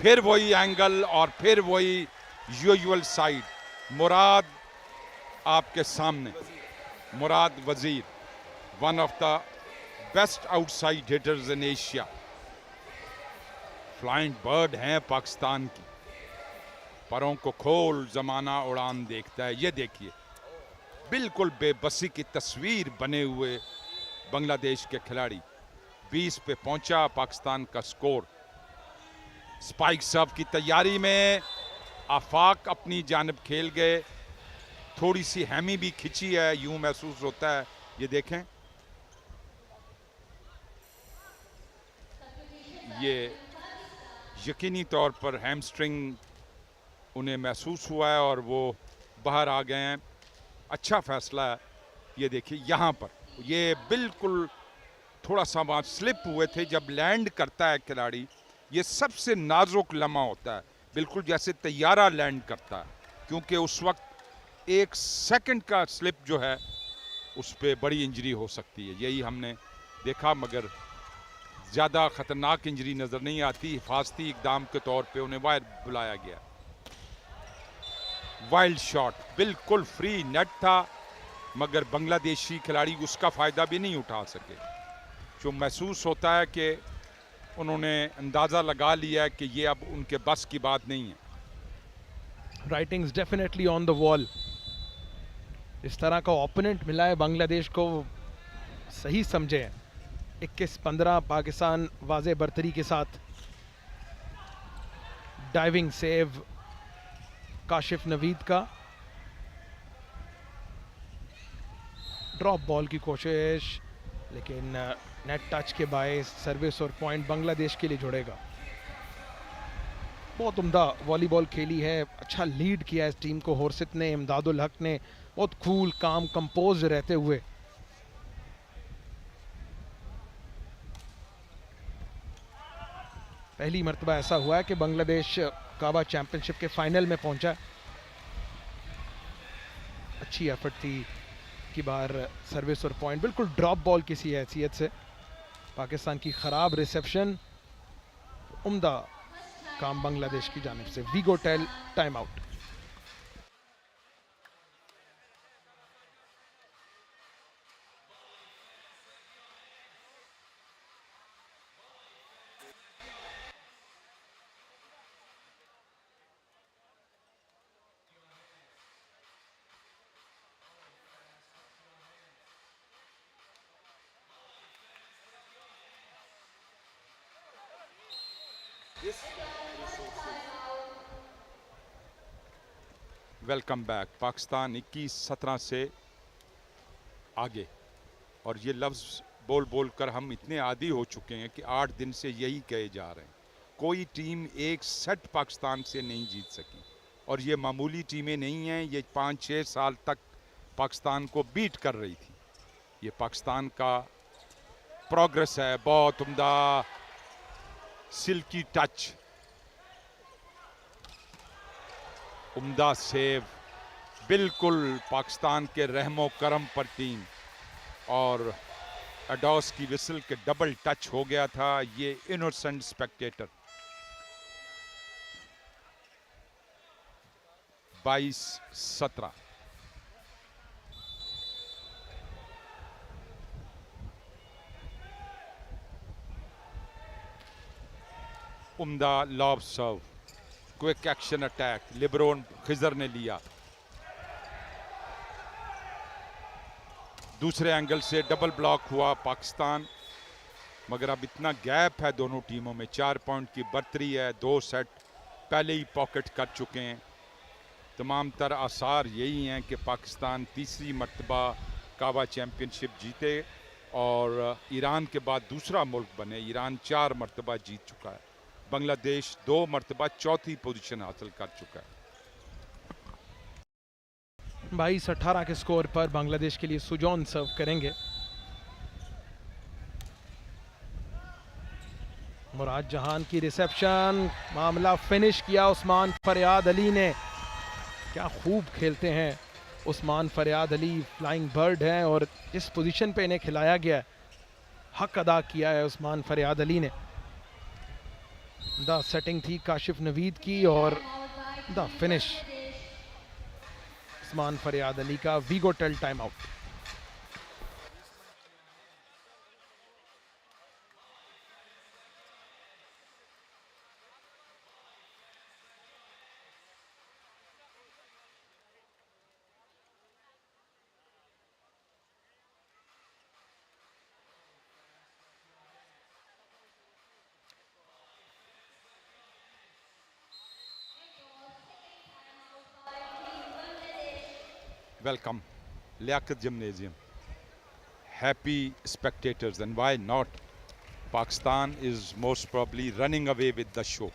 फिर वही एंगल और फिर वही यूजुअल साइड। मुराद आपके सामने, मुराद वजीर, one of the best outside hitters in Asia. Flying bird हैं पाकिस्तान की। परों को खोल जमाना उड़ान देखता है। ये देखिए, बिल्कुल बेबसी की तस्वीर बने हुए बांग्लादेश के खिलाड़ी। 20 पे पहुंचा पाकिस्तान का स्कोर। स्पाइक सर्व की तैयारी में आफाक अपनी जानिब खेल गए। थोड़ी सी हैमी भी खिंची है, यूं महसूस होता है। ये देखें, ये यकीनी तौर पर हैमस्ट्रिंग उन्हें महसूस हुआ है और वो बाहर आ गए हैं। अच्छा फैसला है। ये देखिए यहाँ पर, ये बिल्कुल थोड़ा सा वहाँ स्लिप हुए थे। जब लैंड करता है खिलाड़ी, ये सबसे नाजुक लम्हा होता है, बिल्कुल जैसे तैयारा लैंड करता है, क्योंकि उस वक्त 1 सेकंड का स्लिप जो है उस पर बड़ी इंजरी हो सकती है। यही हमने देखा, मगर ज़्यादा ख़तरनाक इंजरी नज़र नहीं आती। हिफाजती इकदाम के तौर पे उन्हें बाहर बुलाया गया। वाइल्ड शॉट, बिल्कुल फ्री नेट था, मगर बांग्लादेशी खिलाड़ी उसका फ़ायदा भी नहीं उठा सके। जो महसूस होता है कि उन्होंने अंदाज़ा लगा लिया है कि ये अब उनके बस की बात नहीं है। Writings definitely on the wall. इस तरह का ओपोनेंट मिला है बांग्लादेश को, सही समझे। 21-15 पाकिस्तान वाज़े बरतरी के साथ। डाइविंग सेव काशिफ नवीद का। ड्रॉप बॉल की कोशिश, लेकिन नेट टच के बायस सर्विस और पॉइंट बांग्लादेश के लिए जुड़ेगा। बहुत उम्दा वॉलीबॉल खेली है, अच्छा लीड किया है इस टीम को होरसित ने, इमदादुल हक ने, बहुत कूल काम कंपोज रहते हुए। पहली मर्तबा ऐसा हुआ है कि बांग्लादेश काबा चैंपियनशिप के फाइनल में पहुंचा। अच्छी एफर्ट थी की बार सर्विस और पॉइंट, बिल्कुल ड्रॉप बॉल किसी हैसियत से। पाकिस्तान की खराब रिसेप्शन, उम्दा काम बांग्लादेश की जानिब से। VGO Tel time out. Welcome back. Pakistan 21-17 से आगे, और ये लफ्ज़ बोल बोल कर हम इतने आदी हो चुके हैं कि 8 दिन से यही कहे जा रहे हैं, कोई टीम एक सेट पाकिस्तान से नहीं जीत सकी। और ये मामूली टीमें नहीं हैं, ये 5-6 साल तक पाकिस्तान को बीट कर रही थी। ये पाकिस्तान का प्रोग्रेस है, बहुत उम्दा सिल्की टच, उम्दा सेव, बिल्कुल पाकिस्तान के रहमो करम पर टीम। और अडॉस की विसल के डबल टच हो गया था। ये इनोसेंट स्पेक्टेटर। 22-17। उम्दा lob serve, quick action attack, libero Khizar ने लिया। दूसरे एंगल से डबल ब्लॉक हुआ पाकिस्तान, मगर अब इतना गैप है दोनों टीमों में, 4 पॉइंट की बर्तरी है। 2 सेट पहले ही पॉकेट कर चुके हैं। तमाम तर आसार यही हैं कि पाकिस्तान तीसरी मर्तबा काबा चैम्पियनशिप जीते और ईरान के बाद दूसरा मुल्क बने। ईरान 4 मर्तबा जीत चुका है, बांग्लादेश 2 मर्तबा चौथी पोजीशन हासिल कर चुका है। 22-18 के स्कोर पर बांग्लादेश के लिए सुजौन सर्व करेंगे। मुराद जहान की रिसेप्शन, मामला फिनिश किया उस्मान फरियाद अली ने। क्या खूब खेलते हैं उस्मान फरियाद अली, फ्लाइंग बर्ड हैं, और जिस पोजीशन पे इन्हें खिलाया गया हक अदा किया है उस्मान फरियाद अली ने। द सेटिंग थी काशिफ नवीद की और द फिनिश उस्मान फरियाद अली का। VGO Tel time out. Welcome, Liaquat Gymnasium. Happy spectators, and why not? Pakistan is most probably running away with the show.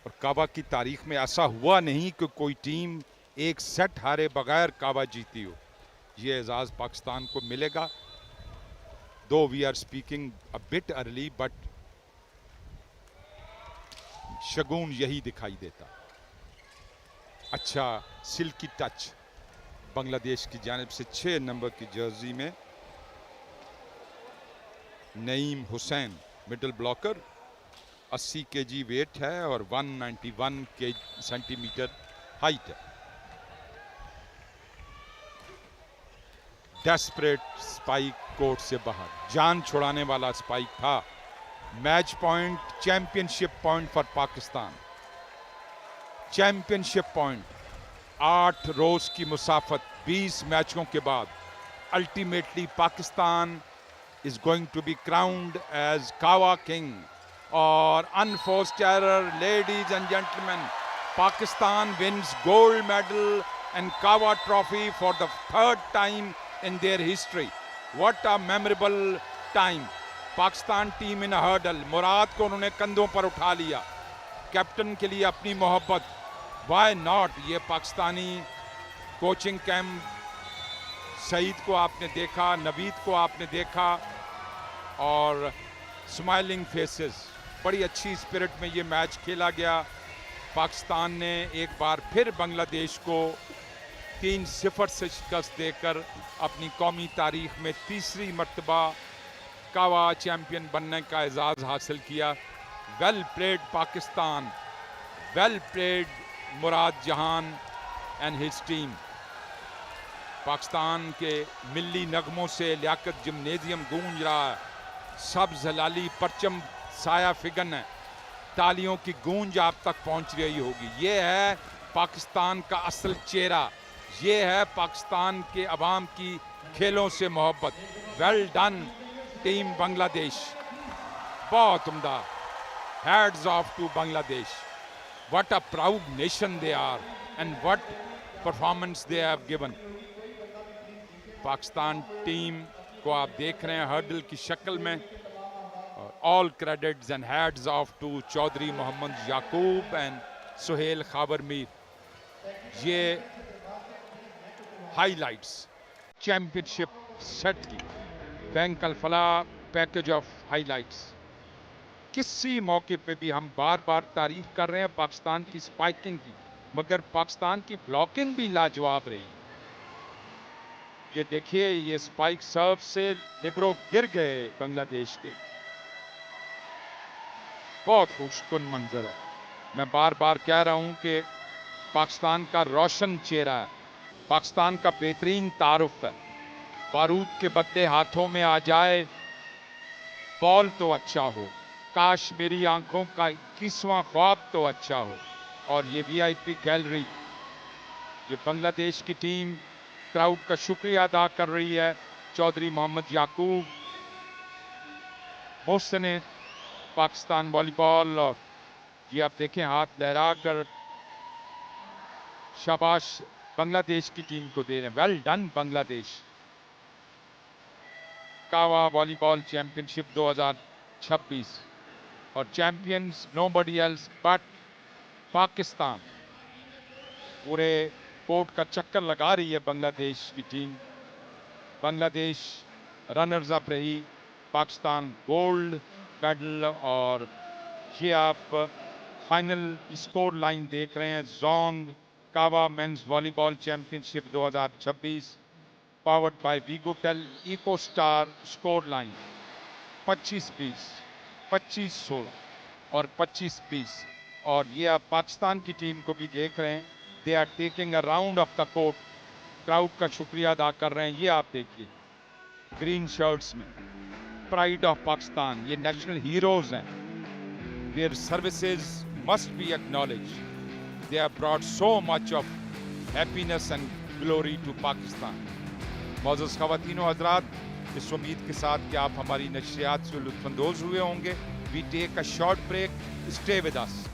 और काबा की तारीख में ऐसा हुआ नहीं कि कोई टीम एक सेट हारे बगैर काबा जीती हो। ये एजाज़ पाकिस्तान को मिलेगा। Though we are speaking a bit early, but शगुन यही दिखाई देता। अच्छा सिल्की टच बांग्लादेश की जानिब से 6 नंबर की जर्सी में Naeem Hussain, middle blocker, 80 KG weight है और 191 सेंटीमीटर हाइट है। डेस्परेट स्पाइक कोर्ट से बाहर, जान छुड़ाने वाला स्पाइक था। Match point, championship point for Pakistan, championship point. 8 रोज की मुसाफत 20 मैचों के बाद ultimately Pakistan is going to be crowned as Kawa King. Or unforced error, ladies and gentlemen, Pakistan wins gold medal and Kawa trophy for the 3rd time in their history. What a memorable time. Pakistan team in a hurdle. मुराद को उन्होंने कंधों पर उठा लिया, captain के लिए अपनी मोहब्बत. Why not? ये पाकिस्तानी कोचिंग कैंप, सईद को आपने देखा, नवीद को आपने देखा, और स्माइलिंग फेसेस. बड़ी अच्छी स्पिरिट में ये मैच खेला गया. पाकिस्तान ने एक बार फिर बांग्लादेश को 3-0 से शिकस्त देकर अपनी कौमी तारीख में तीसरी मर्तबा कावा चैम्पियन बनने का एजाज़ हासिल किया. Well played Pakistan, well played Murad Jahan and his team. Pakistan के मिल्ली नगमों से लियाकत जिम्नेजियम गूंज रहा है. सब्ज़ हलाली परचम साया फिगन है. तालियों की गूंज आप तक पहुंच रही होगी. ये है पाकिस्तान का असल चेहरा, ये है पाकिस्तान के अवाम की खेलों से मोहब्बत. वेल डन टीम बांग्लादेश, बहुत उम्दा. Hats off to Bangladesh. What a proud nation they are and what performance they have given. Pakistan team को आप देख रहे हैं हर्डल की शक्ल में. All credits and hats off to Chaudhry Mohammad Yaqub and Suhail Khabar Mir. ये हाइलाइट्स चैंपियनशिप सेट की bank Alfalah package of highlights. किसी मौके पे भी हम बार बार तारीफ कर रहे हैं पाकिस्तान की स्पाइकिंग की, मगर पाकिस्तान की ब्लॉकिंग भी लाजवाब रही. ये देखिए, ये स्पाइक सर्व से लिबरो गिर गए बांग्लादेश के. बहुत खुशकुन मंजर है. मैं बार बार कह रहा हूं कि पाकिस्तान का रोशन चेहरा है, पाकिस्तान का बेहतरीन तारुफ है. बारूद के बदले हाथों में आ जाए, बॉल तो अच्छा हो, काश मेरी आंखों का 21वां ख्वाब तो अच्छा हो. और ये वीआईपी गैलरी, ये बांग्लादेश की टीम क्राउड का शुक्रिया अदा कर रही है. चौधरी मोहम्मद याकूब, मोहसिन पाकिस्तान वॉलीबॉल, और ये आप देखें हाथ लहरा कर शाबाश बांग्लादेश की टीम को दे रहे हैं. Well done Bangladesh. कावा वॉलीबॉल चैंपियनशिप 2026 और champions nobody else but Pakistan. पूरे कोर्ट का चक्कर लगा रही है बांग्लादेश की टीम. बांग्लादेश रनर्स अप रही, पाकिस्तान गोल्ड मेडल. और ये आप फाइनल स्कोर लाइन देख रहे हैं. जोंग कावा men's volleyball championship 2026 powered by वीगोटेल इको स्टार. स्कोर लाइन 25-20, 25-16 और 25-20. और ये आप पाकिस्तान की टीम को भी देख रहे हैं. They are taking a round of the court. Crowd का शुक्रिया अदा कर रहे हैं. ये आप देखिए ग्रीन शर्ट्स में, प्राइड ऑफ पाकिस्तान. ये नेशनल हीरोज हैं. Their services must be acknowledged. They have brought so much of happiness and glory to Pakistan. मौजूद ख़वातीन और हज़रात, इस उम्मीद के साथ कि आप हमारी नशरियात से लुत्फ़अंदोज़ हुए होंगे. We take a short break. Stay with us.